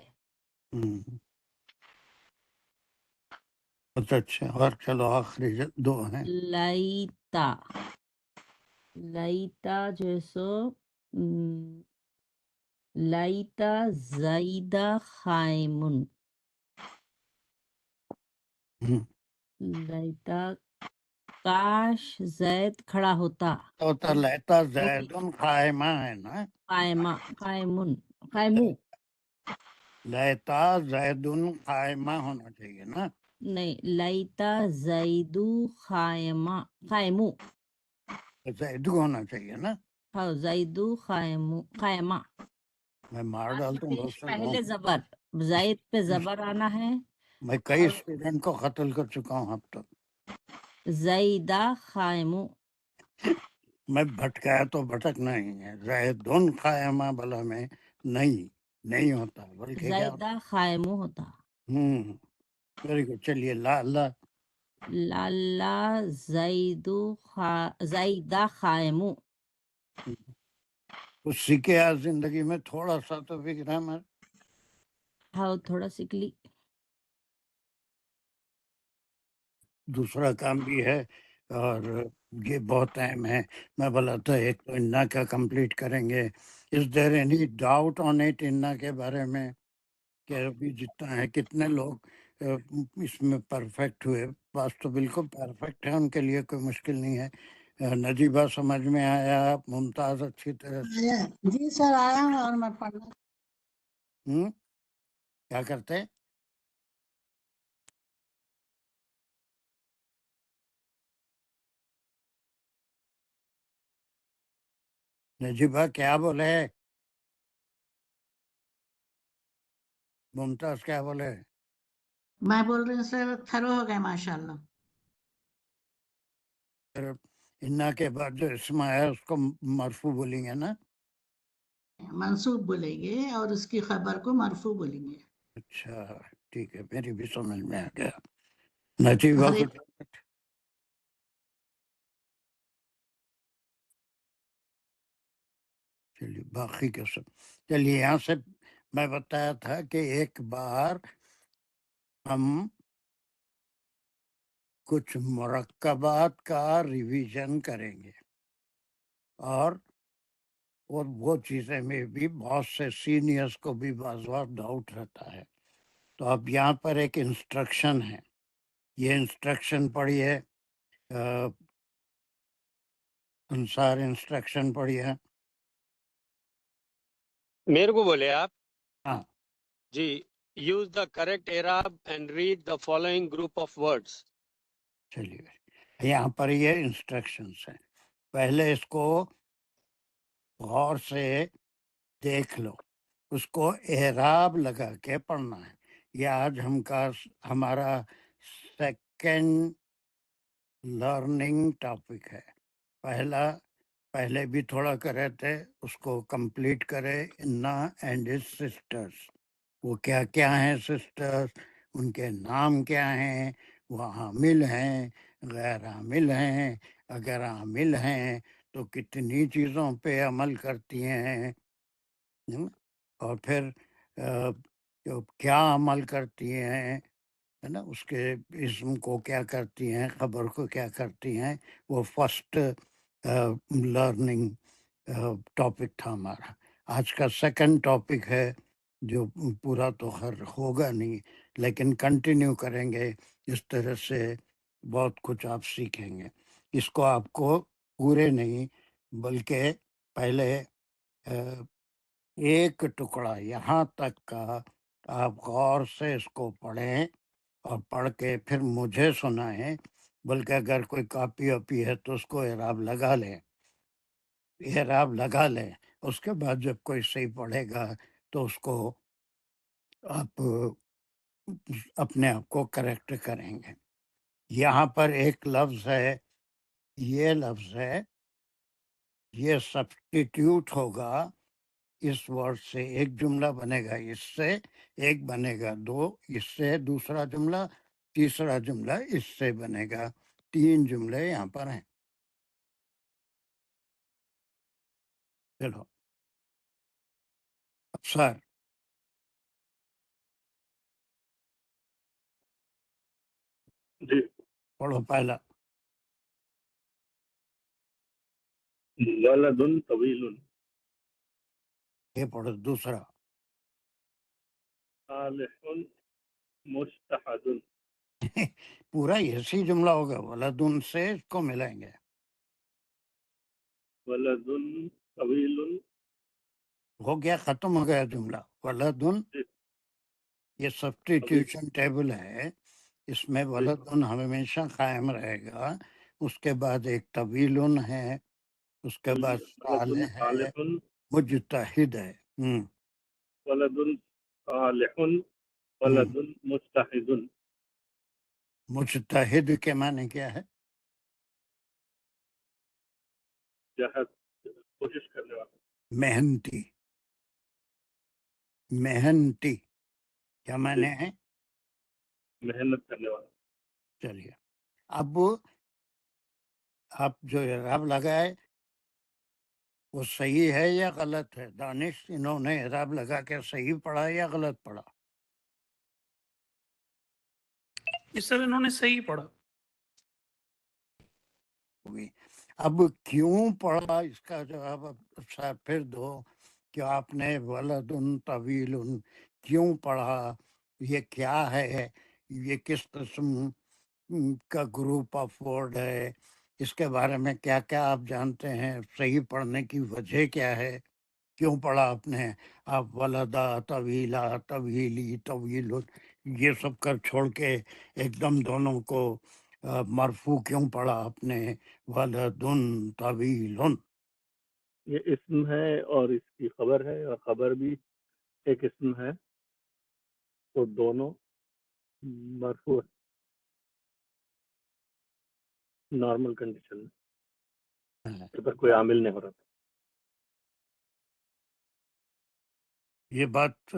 S1: بہت اچھا. اور چلو آخری دو ہیں.
S9: لائتا لائتا جیسو لائتا زیدہ خائمن. لائتا کاش زید کھڑا ہوتا.
S1: تو لیتا زیدن قائمہ ہے نا.
S9: قائمہ قائمن قائمو
S1: لیتا زیدن قائمہ ہونا چاہیے نا.
S9: نہیں لائتا زیدو خائمہ خائمو.
S1: زیدو ہونا چاہیے نا.
S9: ہاں زیدو خائمو قائمہ.
S1: میں مار
S9: آج
S1: ڈالتا ہوں
S9: پیش
S1: دوسرے
S9: پہلے
S1: لوگوں
S9: زبر زائد پہ زبر آنا ہے.
S1: میں کئی
S9: اور
S1: اسٹوڈنٹ کو قتل کر چکا ہوں اب تک.
S9: زیدہ خائمو.
S1: میں بھٹکایا تو بھٹکنا ہی ہے. زیدن قائمہ بلا میں نہیں ہوتا بلکہ کیا ہوتا.
S9: زیدہ خائمو ہوتا.
S1: Very good. چلیے لا اللہ.
S9: لالا زیدہ خائمو.
S1: کچھ سیکھے آج زندگی میں تھوڑا سا تو بھی گرامر.
S9: ہاں تھوڑا سیکھ لی.
S1: دوسرا کام بھی ہے اور یہ بہت اہم ہے. میں بولا تھا ایک تو انا کا کمپلیٹ کریں گے. Is there any doubt on it انا کے بارے میں کہ ابھی جتنا ہے کتنے لوگ اس میں پرفیکٹ ہوئے. بات تو بالکل پرفیکٹ ہے ان کے لیے کوئی مشکل نہیں ہے. نجیبہ سمجھ میں آیا. ممتاز اچھی طرح سے
S8: آیا جی سر آیا ہے اور میں پڑھنا
S1: کیا کرتے. نجیبہ کیا بولے. ممتاز کیا بولے.
S8: میں بول رہی ہوں سر تھرو ہو گئے ماشاء اللہ.
S1: پھر انا کے بعد جو اسم آیا اس کو مرفوع بولیں گے نا.
S8: منصوب بولیں گے اور اس کی خبر کو مرفوع بولیں گے.
S1: اچھا ٹھیک ہے. میری بھی سمجھ میں آ گیا. نجیبہ
S8: ہر
S1: کو
S8: ایک
S1: چلیے باقی کا سب. چلیے یہاں سے میں بتایا تھا کہ ایک بار ہم کچھ مرکبات کا ریویژن کریں گے اور وہ چیزیں میں بھی بہت سے سینئرز کو بھی بعض وقت ڈاؤٹ رہتا ہے. تو اب یہاں پر ایک انسٹرکشن ہے. یہ انسٹرکشن پڑھیے. انصار انسٹرکشن پڑھیے.
S4: میرے کو بولے آپ.
S1: ہاں
S4: جی. یوز دا کریکٹ اعراب and read the following group of words.
S1: چلیے یہاں پر یہ انسٹرکشنس ہیں. پہلے اس کو غور سے دیکھ لو. اس کو اعراب لگا کے پڑھنا ہے. یہ آج ہمارا سیکنڈ لرننگ ٹاپک ہے. پہلے بھی تھوڑا کرے تھے. اس کو کمپلیٹ کرے. انا اینڈ ہز سسٹرز. وہ کیا کیا ہیں سسٹرز. ان کے نام کیا ہیں. وہ عامل ہیں غیر عامل ہیں. اگر عامل ہیں تو کتنی چیزوں پہ عمل کرتی ہیں. اور پھر کیا عمل کرتی ہیں ہے نا. اس کے اسم کو کیا کرتی ہیں. خبر کو کیا کرتی ہیں. وہ فرسٹ لرننگ ٹاپک تھا ہمارا. آج کا سیکنڈ ٹاپک ہے جو پورا تو خیر ہوگا نہیں لیکن کنٹینیو کریں گے. اس طرح سے بہت کچھ آپ سیکھیں گے. اس کو آپ کو پورے نہیں بلکہ پہلے ایک ٹکڑا یہاں تک کا آپ غور سے اس کو پڑھیں اور پڑھ کے پھر مجھے سنائیں. بلکہ اگر کوئی کاپی واپی ہے تو اس کو اعراب لگا لیں. اس کے بعد جب کوئی صحیح پڑھے گا تو اس کو آپ اپنے آپ کو کریکٹ کریں گے. یہاں پر ایک لفظ ہے. یہ لفظ ہے. یہ سبسٹیٹیوٹ ہوگا اس ورڈ سے. ایک جملہ بنے گا اس سے. ایک بنے گا دو اس سے. دوسرا جملہ تیسرا جملہ اس سے بنے گا. 3 جملے یہاں پر ہیں. چلو افسر
S5: جی
S1: پڑھو پہلا.
S5: ولد طویل
S1: یہ پڑھو دوسرا.
S5: صالح مستحد
S1: پورا ایسی جملہ ہوگا. ولدن سے اس کو ملائیں گے.
S5: ولد طویل
S1: ہو گیا, ختم ہو گیا جملہ. ولدن یہ سبسٹیٹیوشن ٹیبل ہے, اس میں ولدن ہمیشہ قائم رہے گا. اس کے بعد ایک طویل ہے, اس کے بعد
S5: ولد
S1: صالح ہے,
S5: صالح
S1: مجتہد ہے.
S5: ولد صالح ولد مستحد
S1: مجتہد کے معنی کیا ہے؟
S5: جہد کوشش کرنے والا
S1: محنتی. محنتی کیا معنی ہے؟
S5: محنت کرنے والا.
S1: چلیے اب آپ جو اعراب لگائے وہ صحیح ہے یا غلط ہے؟ دانش انہوں نے اعراب لگا کے صحیح پڑھا یا غلط پڑھا؟
S2: اس سر انہوں نے صحیح پڑھا.
S1: اب کیوں پڑھا اس کا جواب اب پھر دو کہ آپ نے ولد طویل کیوں پڑھا, یہ کیا ہے, یہ کس قسم کا گروپ آف ورڈ ہے, اس کے بارے میں کیا کیا آپ جانتے ہیں, صحیح پڑھنے کی وجہ کیا ہے, کیوں پڑھا آپ نے. آپ ولدا طویلا طویلی طویل یہ سب کر چھوڑ کے ایک دم دونوں کو مرفوع کیوں پڑھا آپ نے ولدن طویل؟
S5: یہ اسم ہے اور اس کی خبر ہے, اور خبر بھی ایک اسم ہے, تو دونوں مرفوع نارمل کنڈیشن میں, اس پر کوئی عامل نہیں ہو رہا.
S1: یہ بات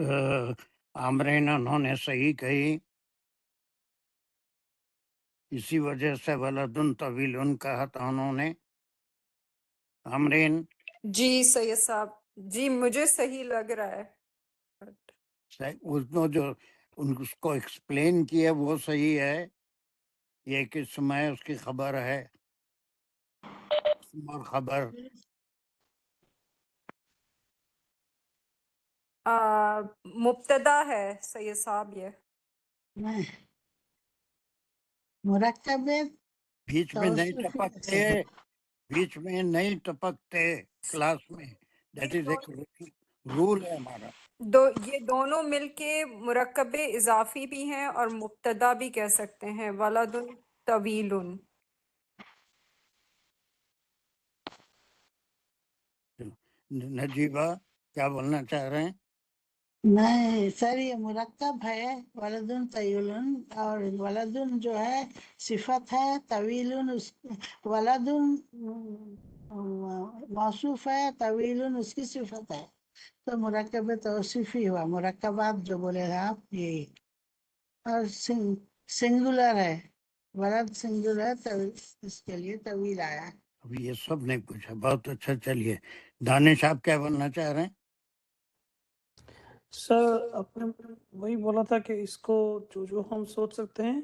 S1: عامرین انہوں نے صحیح کہی, اسی وجہ سے ولدن طویل کہا تھا انہوں نے. عامرین
S3: جی سید صاحب, جی مجھے صحیح لگ رہا ہے.
S1: اس نے جو اس کو ایکسپلین کیا وہ صحیح ہے. یہ ایک اسم ہے, اس کی خبر ہے, اسم اور خبر.
S3: مبتدا ہے سید صاحب, یہ
S8: نہیں مرکب
S1: بیچ میں نہیں
S8: توصیفی
S1: ٹپکتے, بیچ میں نہیں ٹپکتے کلاس میں. دیٹ از ایک رول ہے ہمارا.
S3: یہ دونوں مل کے مرکب اضافی بھی ہیں اور مبتدا بھی کہہ سکتے ہیں. ولد طویل.
S1: نجیبہ کیا بولنا چاہ رہے ہیں؟
S8: نہیں سر, یہ مرکب ہے ولد طویل, اور ولد جو ہے صفت ہے, طویل ولد موصوف ہے, طویل اس کی صفت ہے, تو مرکب توصیفی ہوا. مرکبات جو بولے ہیں آپ یہی, اور سنگولر ہے, ولد سنگولر, اس کے لیے طویل آیا.
S1: ابھی یہ سب نہیں پوچھا, بہت اچھا. چلیے دانش آپ کیا بولنا چاہ رہے ہیں؟
S2: سر آپ نے وہی بولا تھا کہ اس کو جو ہم سوچ سکتے ہیں,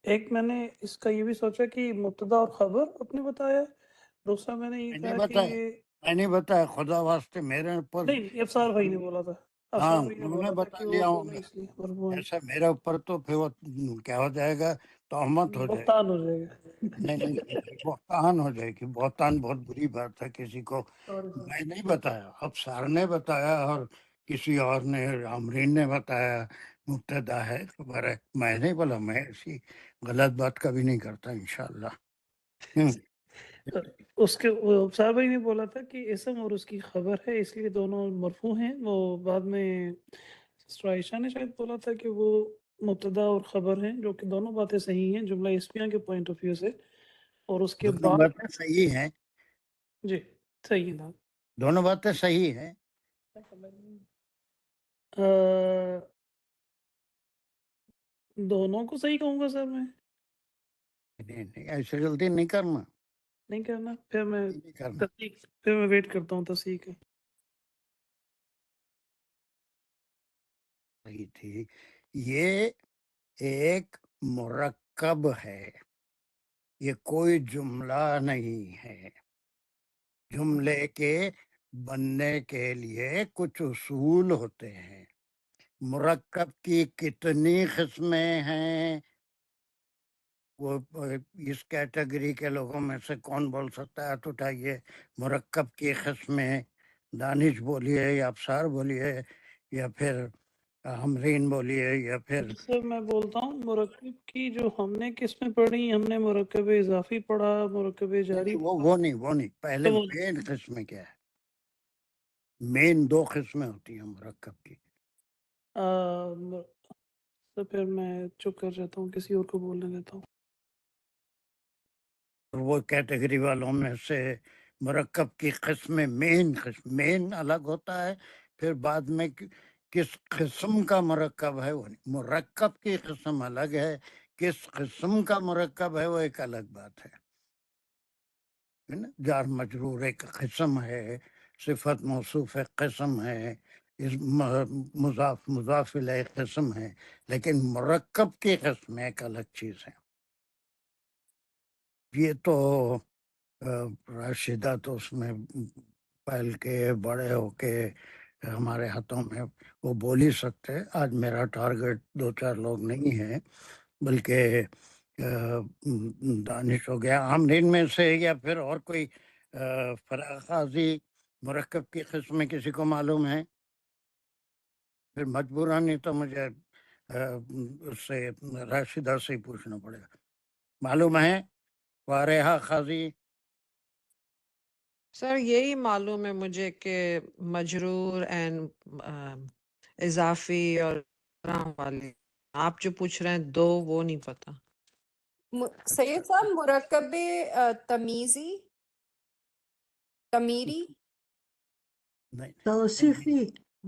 S2: ایک میں نے اس کا یہ بھی سوچا کہ مبتدا اور خبر آپ نے بتایا, دوسرا میں نے یہ
S1: میں
S2: کہا
S1: نہیں
S2: کہ
S1: بتایا,
S2: یہ
S1: میں نہیں بتایا, خدا واسطے میرے اوپر.
S2: نہیں, افسار بھائی نے بولا تھا,
S1: ہاں
S2: افسار بھائی نے
S1: انہوں نے
S2: بولا تھا
S1: بتا
S2: کہ وہ
S1: دیا
S2: دونوں
S1: ہوگا.
S2: اس لیے مرفوع ہیں.
S1: ایسا میرے اوپر تو پھر وہ کیا ہو جائے گا, تہمت ہو جائے گی.
S2: بہتان ہو جائے گا.
S1: نہیں نہیں, بہتان ہو جائے گی. بہتان بہت بری بات ہے. کسی کو
S2: سوری سر.
S1: میں نہیں بتایا, افسر نے بتایا اور کسی اور نے, عامرین نے بتایا مبتدا ہے, خبر ہے. میں نہیں بولا, میں ایسی غلط بات کبھی نہیں کرتا انشاءاللہ.
S2: اس کے افسار بھائی نے بولا تھا کہ اسم اور اس کی خبر ہے, اس لیے دونوں مرفوع ہیں. وہ بعد میں سسٹر عائشہ نے شاید بولا تھا کہ وہ مبتدا اور خبر ہیں, جو کہ دونوں باتیں صحیح ہیں جملہ اسمیہ کے پوائنٹ آف ویو سے. اور اس کے
S1: دونوں
S2: بعد
S1: باتیں صحیح ہیں,
S2: جی صحیح تھا.
S1: دونوں باتیں صحیح ہیں.
S2: دونوں کو صحیح کہوں گا سر میں,
S1: نہیں نہیں, ایسے جلدی نہیں کرنا,
S2: نہیں کرنا. پھر میں
S1: نہیں کرنا.
S2: تصدیق, پھر میں ویٹ کرتا ہوں تصحیح کا.
S1: صحیح تھی. یہ ایک مرکب ہے, یہ کوئی جملہ نہیں ہے. جملے کے بننے کے لیے کچھ اصول ہوتے ہیں. مرکب کی کتنی قسمیں ہیں وہ اس کیٹیگری کے لوگوں میں سے کون بول سکتا ہے؟ تو اٹھائیے مرکب کی قسمیں. دانش بولیے یا ابصار بولیے یا پھر ہمرین بولیے یا پھر
S2: سر میں بولتا ہوں مرکب کی جو ہم نے قسمیں پڑھی, ہم نے مرکب اضافی پڑھا, مرکب جاری
S1: وہ نہیں. پہلے
S2: تو
S1: مین قسمیں کیا ہے؟ مین 2 قسمیں ہوتی ہیں مرکب کی.
S2: تو پھر میں چپ کر جاتا ہوں, کسی اور کو بولنے دیتا ہوں.
S1: وہ کیٹیگری والوں میں سے مرکب کی قسمیں مین الگ ہوتا ہے, پھر بعد میں کس قسم کا مرکب ہے وہ نہیں. مرکب کی قسم الگ ہے, کس قسم کا مرکب ہے وہ ایک الگ بات ہے نا. جار مجرور ایک قسم ہے, صفت موصوف ایک قسم ہے, مضاف الیہ ایک قسم ہے, لیکن مرکب کی قسم ایک الگ چیز ہے. یہ تو راشدہ تو اس میں پھیل کے بڑے ہو کے ہمارے ہاتھوں میں وہ بول ہی سکتے. آج میرا ٹارگٹ 2-4 لوگ نہیں ہے بلکہ دانش ہو گیا, عامرین میں سے, یا پھر اور کوئی فراخازی مرکب کی قسم کسی کو معلوم ہے؟ پھر مجبوراً نہیں تو مجھے اس سے راشدہ سے ہی پوچھنا پڑے گا. معلوم ہے فارحہ خازی؟
S7: سر یہی معلوم ہے مجھے کہ مجرور اینڈ اضافی اور والے. آپ جو پوچھ رہے ہیں 2 وہ نہیں پتا.
S3: سید صاحب مرکب تمیزی تمیری
S1: نہیں
S8: توصیفی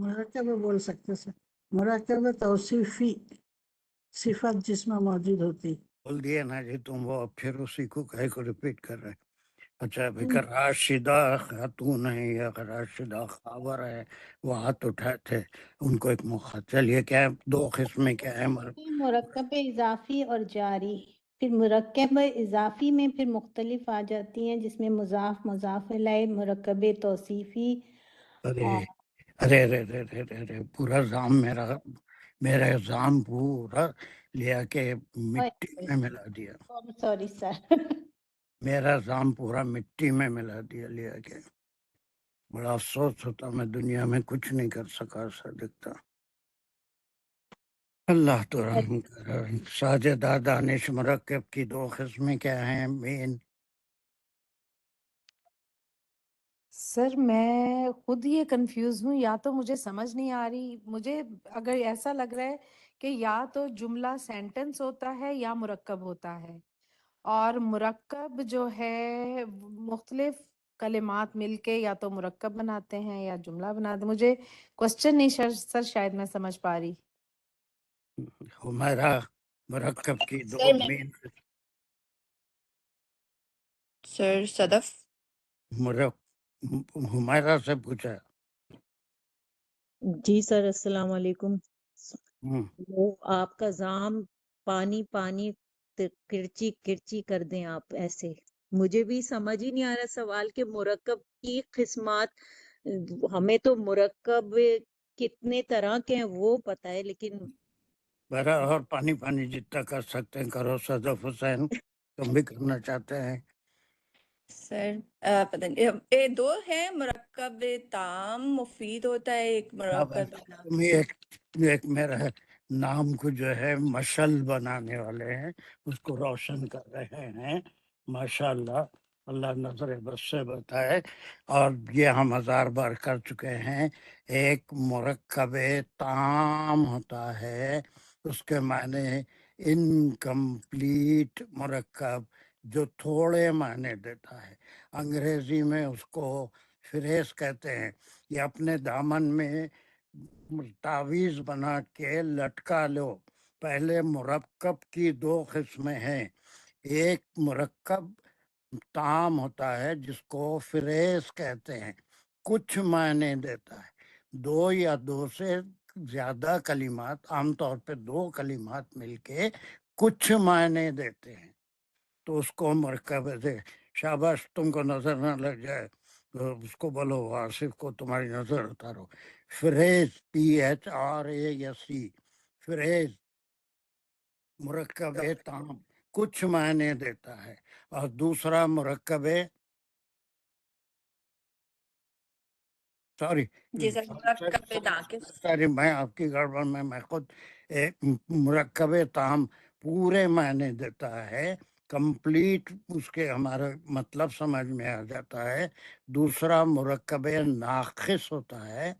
S8: مرکب بول سکتے سر. مرکب توصیفی صفت جس میں موجود ہوتی.
S1: بول دیے نا جی تم, وہ پھر اسی کو کہے کو ریپیٹ کر رہے. اچھا بھائی راشدہ خاتون ہے یا راشدہ خاور ہے, وہ ہاتھ اٹھائے تھے, ان کو ایک موقع. چلیے کیا 2 قسمیں کیا ہے؟
S9: مرکب اضافی اور جاری. پھر مرکب اضافی میں پھر مختلف آ جاتی ہیں, جس میں مضاف, مضاف الیہ, مرکب توصیفی.
S1: ارے ارے ارے ارے ارے ارے پورا زام میرا زام پورا لیا کے مٹی میں ملا دیا.
S9: Sorry sir.
S1: میرا زام پورا مٹی میں ملا دیا لیا کے. بڑا افسوس ہوتا, میں دنیا میں کچھ نہیں کر سکا ایسا دکھتا. اللہ تو رحم کر. ساجدہ دانش مرکب کی 2 قسمیں کیا ہیں مین؟
S10: سر میں خود یہ کنفیوز ہوں, یا تو مجھے سمجھ نہیں آ رہی. مجھے اگر ایسا لگ رہا ہے کہ یا تو جملہ سینٹنس ہوتا ہے یا مرکب ہوتا ہے, اور مرکب جو ہے مختلف کلمات مل کے یا تو مرکب بناتے ہیں یا جملہ بناتے ہیں. مجھے کوسچن نہیں سر شاید میں سمجھ پا رہی.
S1: ہمارا مرکب کی 2
S11: سر میں
S1: مین
S11: سر صدف
S1: ہمارا سے پوچھا.
S12: جی سر السلام علیکم.
S1: ہم،
S12: وہ آپ کا زام پانی پانی کرچی کرچی کر دیں آپ ایسے. مجھے بھی سمجھ ہی نہیں آ رہا سوال کہ مرکب کی قسمات. ہمیں تو مرکب کتنے طرح کے ہیں وہ پتہ ہے, لیکن
S1: برا اور پانی پانی جتنا کر سکتے ہیں کرو. صدف حسین تم بھی کرنا چاہتے ہیں؟
S11: سر پتہ نہیں, یہ 2 ہیں. مرکب تام مفید ہوتا ہے, ایک
S1: کیا بات
S11: مرکب
S1: ہے, تم ایک میرا نام کو جو ہے مشل بنانے والے ہیں, اس کو روشن کر رہے ہیں. ماشاءاللہ, اللہ نظر بس سے بتائے. اور یہ ہم 1000 بار کر چکے ہیں. ایک مرکب تام ہوتا ہے, اس کے معنی انکمپلیٹ مرکب, جو تھوڑے معنی دیتا ہے. انگریزی میں اس کو فریز کہتے ہیں. یہ اپنے دامن میں تعویذ بنا کے لٹکا لو. پہلے مرکب کی 2 قسمیں ہیں. ایک مرکب تام ہوتا ہے جس کو فریز کہتے ہیں, کچھ معنی دیتا ہے. 2 یا 2 سے زیادہ کلمات، عام طور پہ 2 کلمات مل کے کچھ معنی دیتے ہیں تو اس کو مرکب سے شاباش تم کو نظر نہ لگ جائے اس کو بولو آصف کو تمہاری نظر اتارو. فریز PHRASE فریز مرکب تام کچھ معنی دیتا ہے. اور دوسرا مرکب سوری
S11: جی سر مرکب ناقص
S1: سوری میں آپ کی گڑبڑ میں خود مرکب تام پورے معنی دیتا ہے، کمپلیٹ اس کے ہمارا مطلب سمجھ میں آ جاتا ہے. دوسرا مرکب ناقص ہوتا ہے،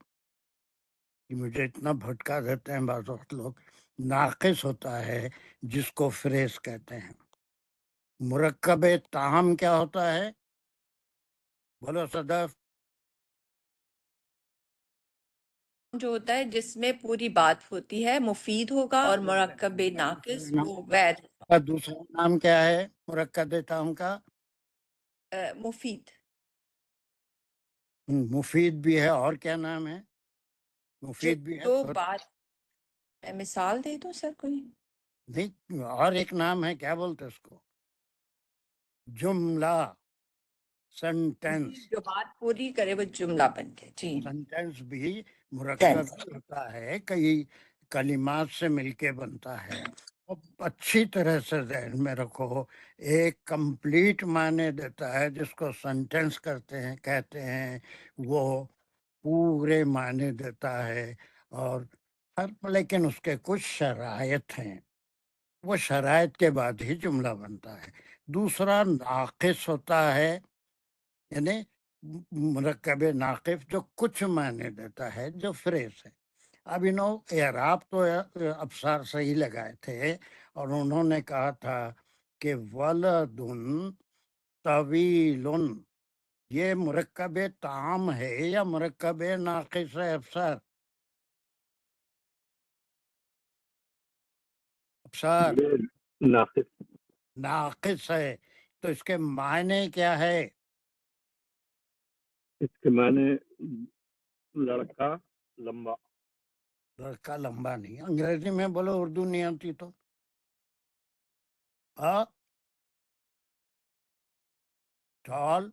S1: مجھے اتنا بھٹکا دیتے ہیں بعض وقت لوگ، ناقص ہوتا ہے جس کو فریز کہتے ہیں. مرکب تام کیا ہوتا ہے؟ بولو صدف.
S11: جو ہوتا ہے جس میں پوری بات ہوتی ہے مفید ہوگا، اور مرکب ناقص وہ غیر
S1: کا دوسرا نام کیا ہے مرکب تام کا؟
S11: مفید.
S1: مفید بھی ہے، اور کیا نام ہے؟ مفید بھی ہے
S11: جو بات مثال دے دو سر کوئی.
S1: نہیں، اور ایک نام ہے، کیا بولتے اس کو؟ جملہ، سینٹینس.
S11: جو بات پوری کرے وہ جملہ بن کے. جی
S1: سینٹینس بھی مرکب ہوتا ہے، کئی کلمات سے مل کے بنتا ہے. اچھی طرح سے ذہن میں رکھو، ایک کمپلیٹ معنی دیتا ہے جس کو سینٹینس کہتے ہیں، وہ پورے معنی دیتا ہے. اور لیکن اس کے کچھ شرائط ہیں، وہ شرائط کے بعد ہی جملہ بنتا ہے. دوسرا ناقص ہوتا ہے، یعنی مرکب ناقص جو کچھ معنی دیتا ہے، جو فریز ہے. اب اعراب تو ابصار صحیح لگائے تھے، اور انہوں نے کہا تھا کہ ولدن طویل یہ مرکب تام ہے یا مرکب ناقص ہے؟ ابصار ناقص ہے. تو اس کے معنی کیا ہے؟
S5: اس کے معنی لڑکا لمبا.
S1: لڑکا لمبا نہیں، انگریزی میں بولو، اردو نہیں آتی تو. ٹال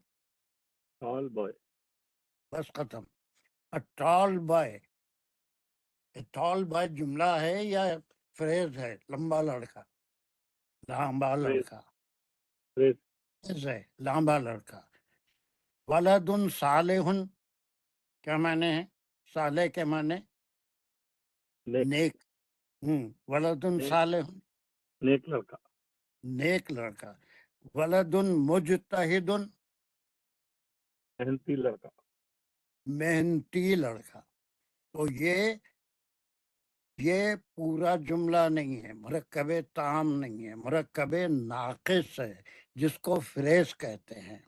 S5: بوائے.
S1: بس ختم. ٹال بوائے، ٹال بوائے جملہ ہے یا فریز ہے؟ لمبا لڑکا، لمبا لڑکا فریز ہے، لمبا لڑکا. ولد صالح کیا معنی ہے؟ صالح کے معنی نیک. ولد صالح
S5: نیک لڑکا.
S1: نیک لڑکا. ولد مجتہد
S5: محنتی لڑکا.
S1: محنتی لڑکا. تو یہ پورا جملہ نہیں ہے، مرکب تام نہیں ہے، مرکب ناقص ہے جس کو فریز کہتے ہیں.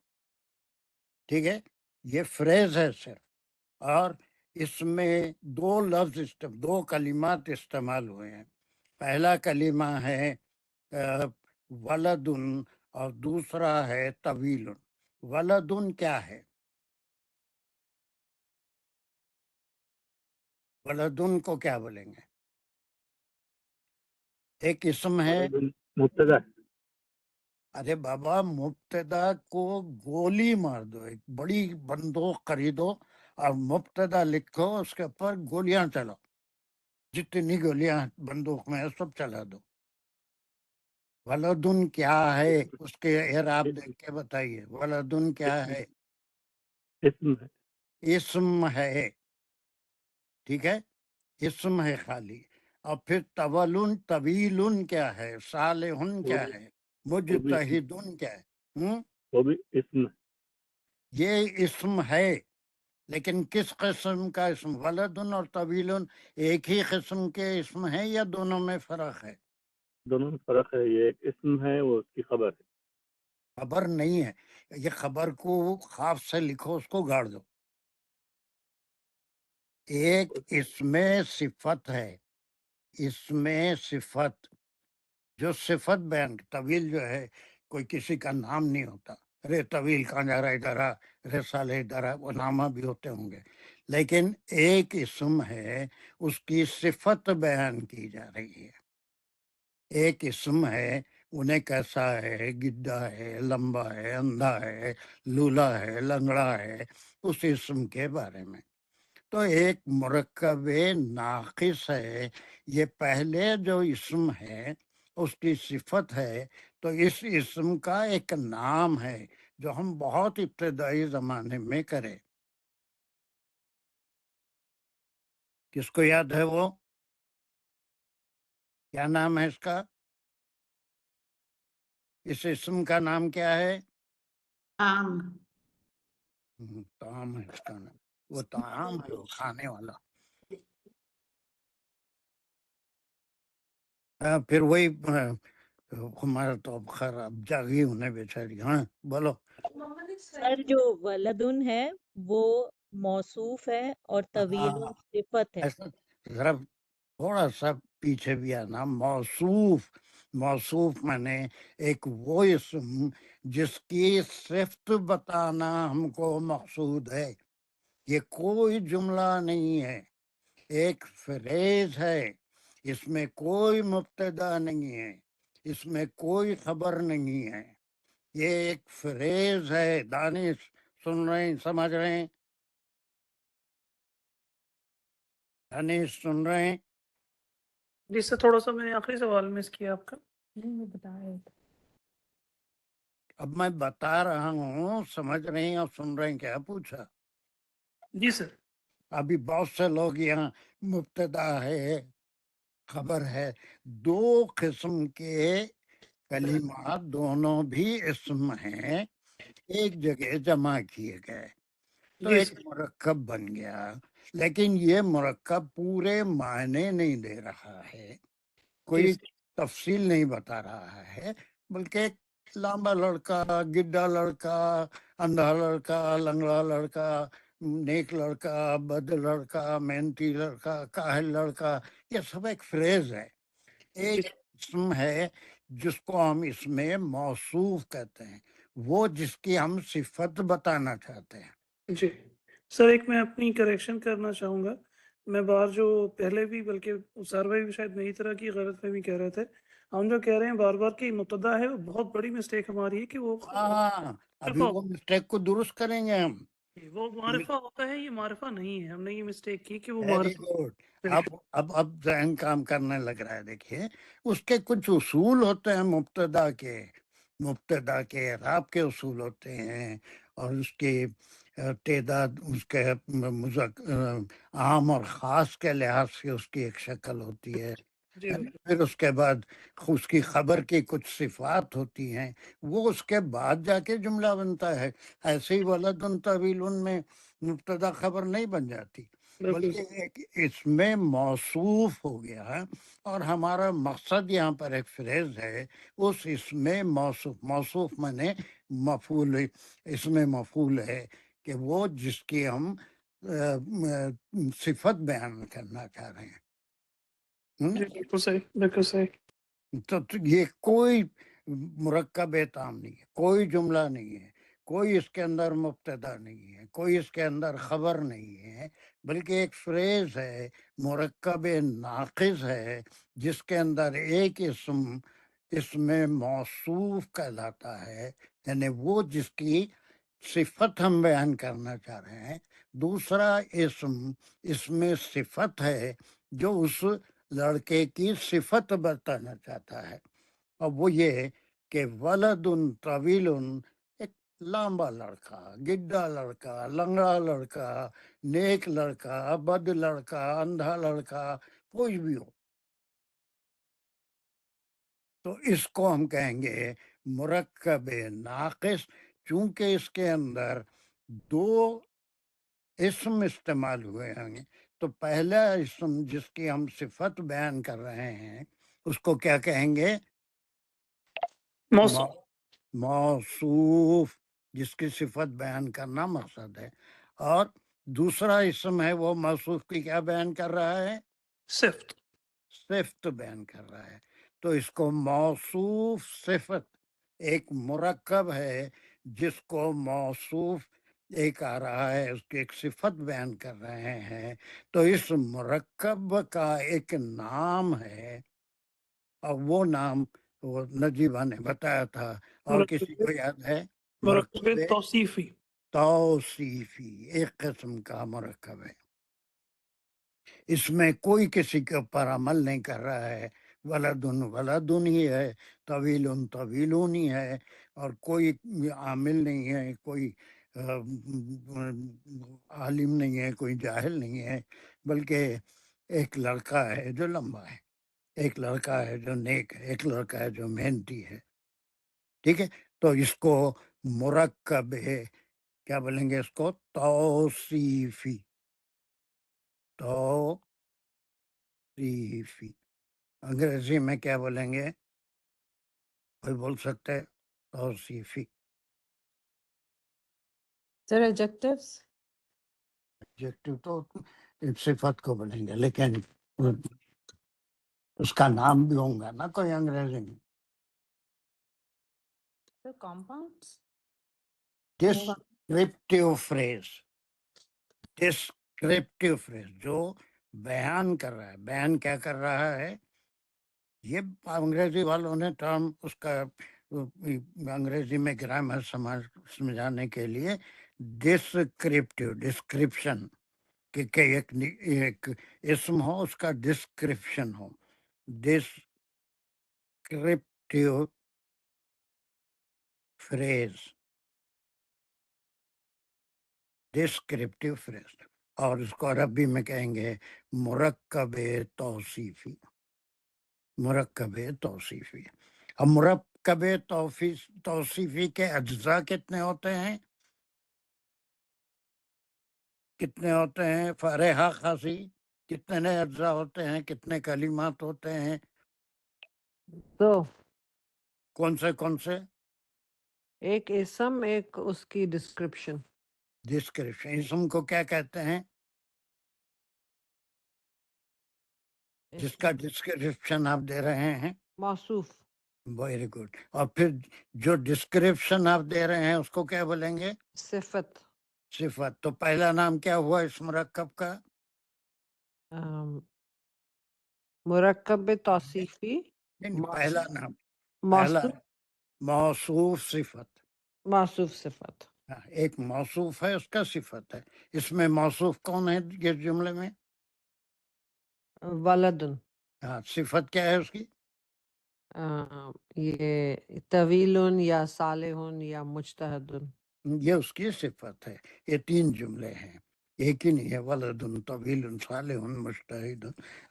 S1: ٹھیک ہے، یہ فریز ہے صرف. اور اس میں 2 لفظ 2 کلمات استعمال ہوئے ہیں. پہلا کلمہ ہے ولدن اور دوسرا ہے طویل. ولدن کیا ہے؟ ولدن کو کیا بولیں گے؟ ایک اسم ہے.
S5: مبتدا.
S1: ارے بابا، مبتدا کو گولی مار دو، ایک بڑی بندوق خریدو اور مبتدا لکھو، اس کے اوپر گولیاں چلاؤ، جتنی گولیاں بندوق میں ہے سب چلا دو. ولدن کیا ہے؟ اس کے اعراب دیکھ کے بتائیے. ولدن کیا ہے؟
S5: اسم ہے.
S1: اسم ہے. ٹھیک ہے، اسم ہے خالی. اور پھر طویل کیا ہے؟ صالح کیا ہے؟ مجتہدن کیا ہے؟
S5: وہ بھی اسم ہے.
S1: یہ اسم ہے، لیکن کس قسم کا اسم؟ ولدن اور طویل ایک ہی قسم کے اسم ہیں یا دونوں میں فرق ہے؟
S5: دونوں میں فرق ہے. یہ ایک اسم ہے، وہ اس کی خبر ہے.
S1: خبر نہیں ہے، یہ خبر کو خاص سے لکھو، اس کو گاڑ دو. ایک اسم صفت ہے، اسم صفت جو صفت بیان. طویل جو ہے کوئی کسی کا نام نہیں ہوتا، رے طویل کہاں جا رہا ہے ادھر آ، رے سالے ادھر آ، وہ نامہ بھی ہوتے ہوں گے، لیکن ایک اسم ہے اس کی صفت بیان کی جا رہی ہے. ایک اسم ہے، انہیں کیسا ہے، گڈا ہے، لمبا ہے، اندھا ہے، لولا ہے، لنگڑا ہے، اس اسم کے بارے میں. تو ایک مرکب ناقص ہے، یہ پہلے جو اسم ہے اس کی صفت ہے. تو اس اسم کا ایک نام ہے جو ہم بہت ابتدائی زمانے میں کرے. کس کو یاد ہے وہ؟ کیا نام ہے اس کا؟ اس اسم کا نام کیا ہے؟ طعام ہے اس کا نام. وہ طعام ہے، وہ کھانے والا. پھر وہی ہمارا تو اب خیر اب جاگی انہیں بیچاری. ہاں بولو.
S12: سر جو ولدن ہے وہ موصوف ہے اور طویل
S1: ہاں،
S12: صفت ہے.
S1: ایسا ذرا تھوڑا سا پیچھے بھی آنا. موصوف، موصوف مانے ایک وہ اسم جس کی صفت بتانا ہم کو مقصود ہے. یہ کوئی جملہ نہیں ہے، ایک فریز ہے. اس میں کوئی مبتدا نہیں ہے، اس میں کوئی خبر نہیں ہے. یہ ایک فریز ہے. دانش سن رہے ہیں، سمجھ رہے ہیں؟ دانش سن رہے ہیں؟
S2: جس سے تھوڑا سا میں نے آخری سوال مس کیا آپ کا.
S10: نہیں وہ بتا رہے تھے.
S1: اب میں بتا رہا ہوں، سمجھ رہے ہیں اور سن رہے ہیں؟ کیا پوچھا؟
S2: جی سر.
S1: ابھی بہت سے لوگ یہاں مبتدا ہے، خبر ہے، دو قسم کے کلمات دونوں بھی اسم ہیں، ایک جگہ جمع کیے گئے تو
S2: جی
S1: ایک
S2: سر.
S1: مرکب بن گیا. لیکن یہ مرکب پورے معنی نہیں دے رہا ہے،
S2: جی
S1: کوئی
S2: سر.
S1: تفصیل نہیں بتا رہا ہے، بلکہ ایک لمبا لڑکا، گڈا لڑکا، اندھا لڑکا، لنگڑا لڑکا، نیک لڑکا، بد لڑکا، محنتی لڑکا، کاہل لڑکا، یہ سب ایک فریز ہے.
S2: جی
S1: ایک
S2: سر.
S1: اسم ہے جس کو ہم اس میں موصوف کہتے ہیں، وہ جس کی ہم صفت بتانا چاہتے ہیں.
S2: جی سر، ایک میں اپنی کریکشن کرنا چاہوں گا. میں بار جو پہلے بھی، بلکہ سر بھائی بھی شاید میری طرح کی غلط فہمی کہہ رہے تھے. ہم جو کہہ رہے ہیں بار بار کہ مبتدا ہے، وہ بہت بڑی مسٹیک ہماری ہے کہ وہ
S1: ہاں، ابھی وہ مسٹیک کو درست کریں گے ہم.
S2: وہ معرفہ ہوتا ہے، یہ معرفہ نہیں ہے. ہم نے یہ مسٹیک کی کہ وہ
S1: ویری
S2: معرفہ.
S1: گڈ. اب ذہن کام کرنے لگ رہا ہے. دیکھیے، اس کے کچھ اصول ہوتے ہیں مبتدا کے اعراب کے اصول ہوتے ہیں، اور اس کی تعداد، اس کے عام اور خاص کے لحاظ سے اس کی ایک شکل ہوتی ہے.
S2: جی بالکل.
S1: پھر اس کے بعد اس کی خبر کی کچھ صفات ہوتی ہیں، وہ اس کے بعد جا کے جملہ بنتا ہے. ایسے ہی ولدن طویل میں مبتدا خبر نہیں بن جاتی،
S2: بالکل
S1: بلکہ ایک اس میں موصوف ہو گیا ہے. اور ہمارا مقصد یہاں پر ایک فریز ہے، اس میں موصوف مانے مفعول، اس میں مفعول ہے کہ وہ جس کی ہم صفت بیان کرنا چاہ رہے ہیں.
S2: جی بالکل صحیح، بالکل صحیح.
S1: تو یہ کوئی مرکب تام نہیں ہے، کوئی جملہ نہیں ہے، کوئی اس کے اندر مبتدا نہیں ہے، کوئی اس کے اندر خبر نہیں ہے، بلکہ ایک فریز ہے، مرکب ناقص ہے، جس کے اندر ایک اسم موصوف کہلاتا ہے، یعنی وہ جس کی صفت ہم بیان کرنا چاہ رہے ہیں. دوسرا اسم صفت ہے جو اس لڑکے کی صفت بتانا چاہتا ہے، اور وہ یہ کہ ولد طویل، ایک لمبا لڑکا، گڈا لڑکا، لنگڑا لڑکا، نیک لڑکا، بد لڑکا، اندھا لڑکا، کوئی بھی ہو، تو اس کو ہم کہیں گے مرکب ناقص. چونکہ اس کے اندر دو اسم استعمال ہوئے ہیں، تو پہلا اسم جس کی ہم صفت بیان کر رہے ہیں اس کو کیا کہیں گے؟
S2: موصوف.
S1: موصوف، جس کی صفت بیان کرنا مقصد ہے. اور دوسرا اسم ہے وہ موصوف کی کیا بیان کر رہا ہے؟ صفت بیان کر رہا ہے. تو اس کو موصوف صفت، ایک مرکب ہے جس کو موصوف ایک آ رہا ہے، اس کی ایک صفت بیان کر رہے ہیں، تو اس مرکب کا ایک نام ہے، اور وہ نام وہ نجیبہ نے بتایا تھا، اور کسی کو یاد ہے؟
S2: مرکب
S1: مرکب
S2: توصیفی.
S1: توصیفی ایک قسم کا مرکب ہے، اس میں کوئی کسی کے اوپر عمل نہیں کر رہا ہے، ولدن ولدن ہی ہے، طویل طویلون ہی ہے، اور کوئی عامل نہیں ہے، کوئی عالم نہیں ہے، کوئی جاہل نہیں ہے، بلکہ ایک لڑکا ہے جو لمبا ہے، ایک لڑکا ہے جو نیک ہے، ایک لڑکا ہے جو محنتی ہے. ٹھیک ہے، تو اس کو مرکب ہے، کیا بولیں گے اس کو؟ توصیفی. توصیفی انگریزی میں کیا بولیں گے؟ کوئی بول سکتے ہے؟ توصیفی
S7: سر ایڈجیکٹیوز.
S1: ایڈجیکٹو تو صفت کو بولیں گے، لیکن اس کا نام بھی ہوں گا نا کوئی انگریزی میں.
S10: Sir compounds.
S1: Descriptive phrase, descriptive phrase جو بیان کر رہا ہے. بیان کیا کر رہا ہے؟ یہ انگریزی والوں نے ٹرم اس کا انگریزی میں گرامر سمجھانے کے لیے ڈسکرپٹیو، ڈسکرپشن کہ ایک اسم ہو، اس کا ڈسکرپشن ہو. ڈسکرپٹیو فریز، ڈسکرپٹیو فریز، اور اس کو عربی میں کہیں گے مرکب توصیفی. مرکب توصیفی. اب مرکب توصیفی کے اجزاء کتنے ہوتے ہیں؟ کتنے ہوتے ہیں؟ فارحہ خاصی کتنے اجزاء ہوتے ہیں؟ کتنے کلمات ہوتے ہیں؟
S7: تو
S1: کون سے؟
S7: ایک اسم، ایک اس کی ڈسکرپشن.
S1: ڈسکرپشن. اسم کو کیا کہتے ہیں؟ جس کا ڈسکرپشن آپ دے رہے ہیں.
S7: موصوف.
S1: Very good. اور پھر جو ڈسکرپشن آپ دے رہے ہیں اس کو کیا بولیں گے؟
S7: صفت.
S1: صفت. تو پہلا نام کیا ہوا اس مرکب کا؟
S7: مرکب توصیفی.
S1: نہیں، پہلا نام، پہلا
S7: موصوف.
S1: موصوف صفت.
S7: موصوف صفت.
S1: ہاں، ایک موصوف ہے، اس کا صفت ہے. اس میں موصوف کون ہے اس جملے میں؟
S7: ولدن.
S1: ہاں، صفت کیا ہے اس کی؟
S7: یہ طویل یا صالح یا مجتہد.
S1: یہ اس کی صفت ہے. یہ 3 جملے ہیں، ایک ہی نہیں ہے. ولد طویل صالح مجتہد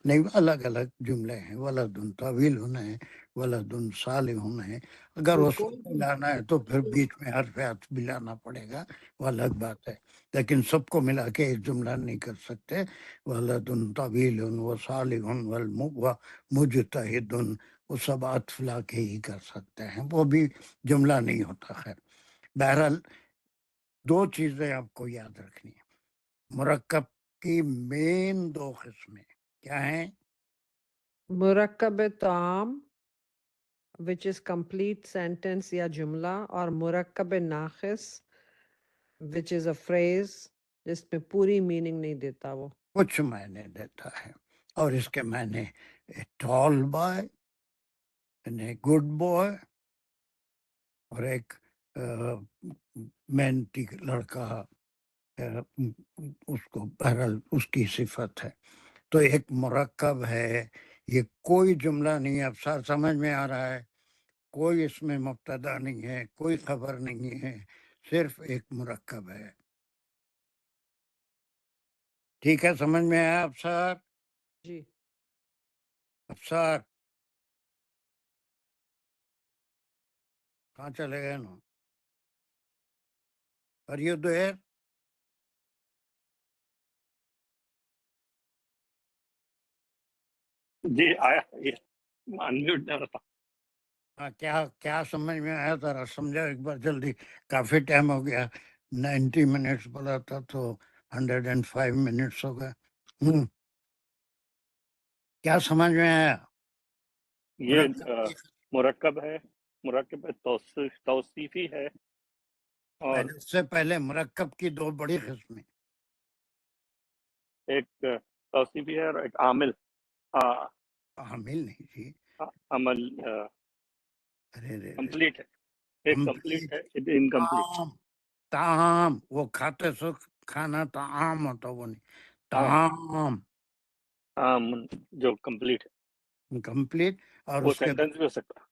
S1: نہیں، الگ الگ جملے ہیں. ولد طویل ہے، ولد صالح ہے. اگر اس کو ملانا ہے تو پھر بیچ میں حرف عطف بھی لانا پڑے گا، وہ الگ بات ہے. لیکن سب کو ملا کے ایک جملہ نہیں کر سکتے. ولد طویل و صالح و مجتہد، وہ سب عطف لا کے ہی کر سکتے ہیں، وہ بھی جملہ نہیں ہوتا. خیر، بہرحال 2 چیزیں آپ کو یاد رکھنی ہیں. مرکب کی مین 2 قسمیں کیا ہیں؟
S7: مرکب تام which is complete sentence یا جملہ، اور مرکب ناقص which is a phrase جس میں پوری میننگ نہیں دیتا، وہ
S1: کچھ معنی دیتا ہے. اور اس کے معنی ٹال بوائے، گڈ بوائے، اور ایک محنتی لڑکا، اس کو بہرحال اس کی صفت ہے. تو ایک مرکب ہے، یہ کوئی جملہ نہیں ہے. اب سر سمجھ میں آ رہا ہے؟ کوئی اس میں مبتدا نہیں ہے، کوئی خبر نہیں ہے، صرف ایک مرکب ہے. ٹھیک ہے، سمجھ میں آیا افسر؟
S7: جی.
S1: افسر کہاں چلے گئے نا؟ Are you there؟
S5: جی آیا، انمیوٹ نہ رہتا.
S1: ہاں، کیا سمجھ میں آیا؟ ذرا سمجھا ایک بار جلدی. کافی ٹائم ہو گیا، 90 منٹس بولا تھا تو 105 منٹس ہو گئے. کیا سمجھ میں آیا؟
S5: یہ
S1: مرکب کی
S5: مرکب ہے، مرکب توصیفی ہے. اور
S1: پہلے اس سے پہلے مرکب کی دو بڑی قسمیں،
S5: ایک توصیفی ہے اور ایک عامل
S1: عامل نہیں جی،
S5: عمل
S1: ارے رے رے،
S5: کمپلیٹ ہے، ایک کمپلیٹ
S1: کمپلیٹ،
S5: ہے ایک انکمپلیٹ.
S1: طعام، طعام، وہ کھاتے سو کھانا طعام ہوتا، وہ نہیں، طعام
S5: جو کمپلیٹ ہے
S1: کمپلیٹ. اور
S5: وہ
S1: اس کے
S5: سینٹینس بھی ہو سکتا ہے.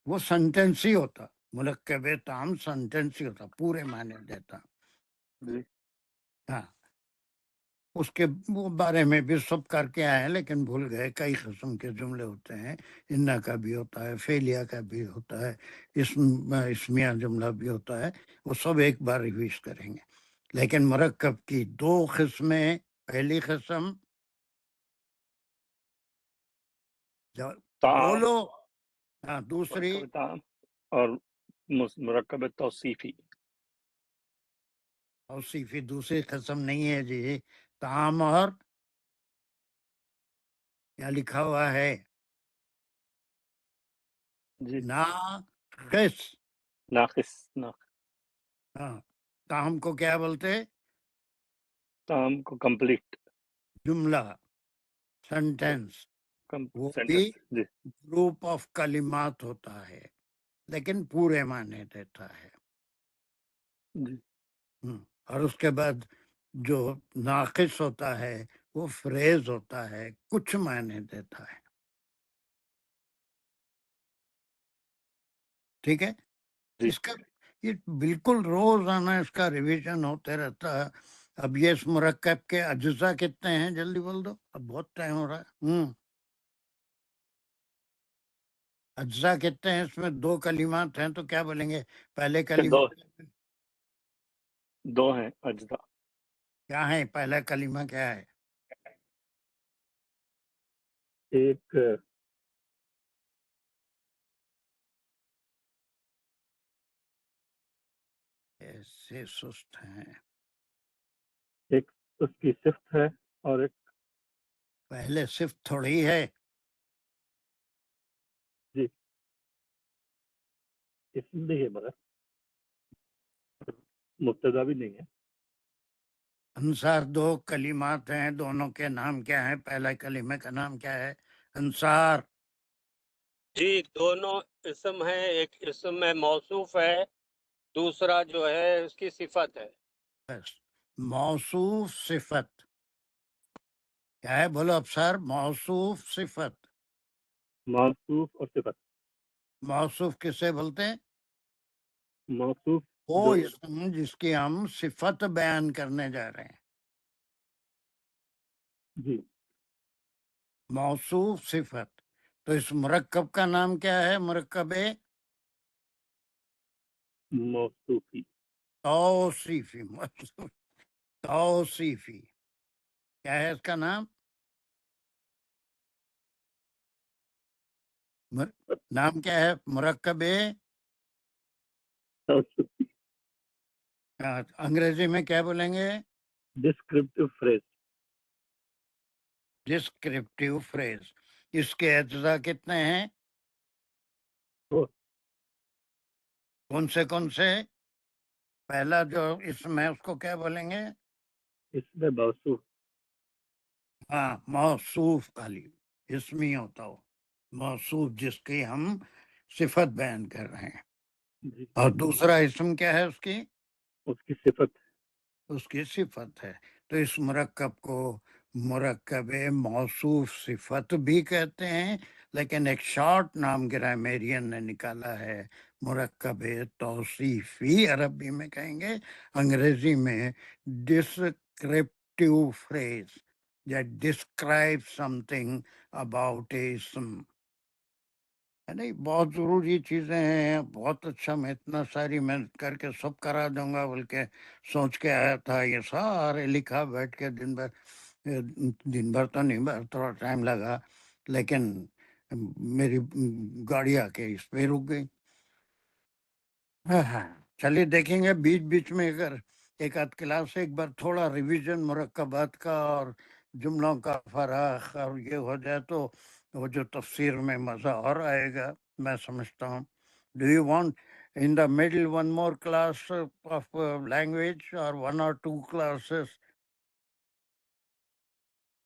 S1: وہ سنٹینس ہی ہوتا، مرکب طعام سنٹینس ہی ہوتا، پورے معنی دیتا.
S5: جی
S1: ہاں، اس کے وہ بارے میں بھی سب کر کے آئے ہیں، لیکن بھول گئے. کئی قسم کے جملے ہوتے ہیں، انا کا بھی ہوتا ہے، فعلیہ کا بھی ہوتا ہے، اسمیہ جملہ بھی ہوتا ہے. وہ سب ایک بار ریویز کریں گے. لیکن مرکب کی دو قسمیں، پہلی قسم
S5: طعام،
S1: بولو، ہاں، دوسری
S5: مرکب طعام اور مرکب توصیفی.
S1: توصیفی. دوسری قسم نہیں ہے جی، طعام اور کیا لکھا ہوا ہے،
S5: جی
S1: ناقص.
S5: ناقص.
S1: ہاں، طعام کو کیا بولتے؟
S5: طعام کو کمپلیٹ
S1: جملہ، سنٹینس. وہ بھی
S5: سینٹینس. جی
S1: گروپ آف کلمات ہوتا ہے، لیکن پورے معنی دیتا ہے.
S5: جی
S1: اور اس کے بعد جو ناقص ہوتا ہے وہ فریز ہوتا ہے، کچھ معنی دیتا ہے. ٹھیک ہے،
S5: جی.
S1: اس کا یہ بالکل روزانہ اس کا ریویژن ہوتے رہتا ہے. اب یہ اس مرکب کے اجزاء کتنے ہیں، جلدی بول دو، اب بہت ٹائم ہو رہا ہے. اجزاء کتنے ہیں؟ اس میں دو کلمات ہیں، تو کیا بولیں گے؟ پہلے کلمہ
S5: دو ہیں اجزاء.
S1: کیا ہے؟ پہلا کلمہ کیا ہے؟
S5: ایک
S1: ایسے سست ہیں.
S5: ایک اس کی صفت ہے اور ایک
S1: پہلے صرف تھوڑی ہے،
S5: جی اسم نہیں ہے، مگر مبتدا بھی نہیں ہے.
S1: انصار دو کلمات ہیں، دونوں کے نام کیا ہیں؟ پہلا کلمہ کا نام کیا ہے؟ انصار.
S4: جی دونوں اسم ہے، ایک اسم میں موصوف ہے، دوسرا جو ہے اس کی صفت ہے.
S1: بس، موصوف صفت کیا ہے؟ بولو افسر، موصوف صفت.
S5: موصوف اور صفت.
S1: موصوف کسے بولتے ہیں؟
S5: موصوف
S1: وہ
S5: جو
S1: اسم جس کی ہم صفت بیان کرنے جا رہے ہیں.
S5: جی
S1: موصوف صفت. تو اس مرکب کا نام کیا ہے؟ مرکب
S5: موصوفی.
S1: توصیفی. توصیفی کیا ہے اس کا نام؟ نام کیا ہے؟ مرکب انگریزی میں کیا بولیں گے؟
S5: Descriptive phrase.
S1: Descriptive phrase. اس کے اجزاء کتنے ہیں؟ کون سے؟ پہلا جو اسم ہے اس کو کیا بولیں گے؟
S5: اس میں موصوف.
S1: ہاں، موصوف. خالی اسمی ہوتا ہو، موصوف جس کی ہم صفت بیان کر رہے ہیں.
S5: جی
S1: اور دوسرا اسم کیا ہے اس کی؟
S5: اس کی صفت.
S1: اس کی صفت ہے. تو اس مرکب کو مرکب موصوف صفت بھی کہتے ہیں، لیکن ایک شارٹ نام گرامیرین نے نکالا ہے، مرکب توصیفی. عربی میں کہیں گے، انگریزی میں ڈسکرپٹیو فریز، یا describe some thing about a اسم. نہیں، بہت ضروری چیزیں ہیں. بہت اچھا، میں اتنا ساری میں کر کے سب کرا دوں گا، بلکہ سوچ کے آیا تھا. یہ سارے لکھا بیٹھ کے دن بھر تو نہیں، تھوڑا ٹائم لگا، لیکن میری گاڑی آ کے اس پہ رک گئی. ہاں، چلیے دیکھیں گے بیچ بیچ میں اگر ایک آدھ کلاس ایک بار تھوڑا ریویژن مرکبات کا اور جملوں کا فراخ اور یہ ہو جائے تو وہ جو تفسیر میں مزہ اور آئے گا، میں سمجھتا ہوں. Do you want In the middle, one more class of language or 1 or 2 classes.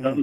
S1: Hmm.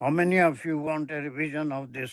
S1: How many of you want a revision of this?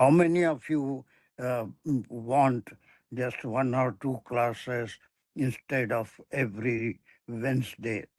S1: How many of you want just 1 or 2 classes instead of every Wednesday?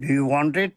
S1: Do you want it?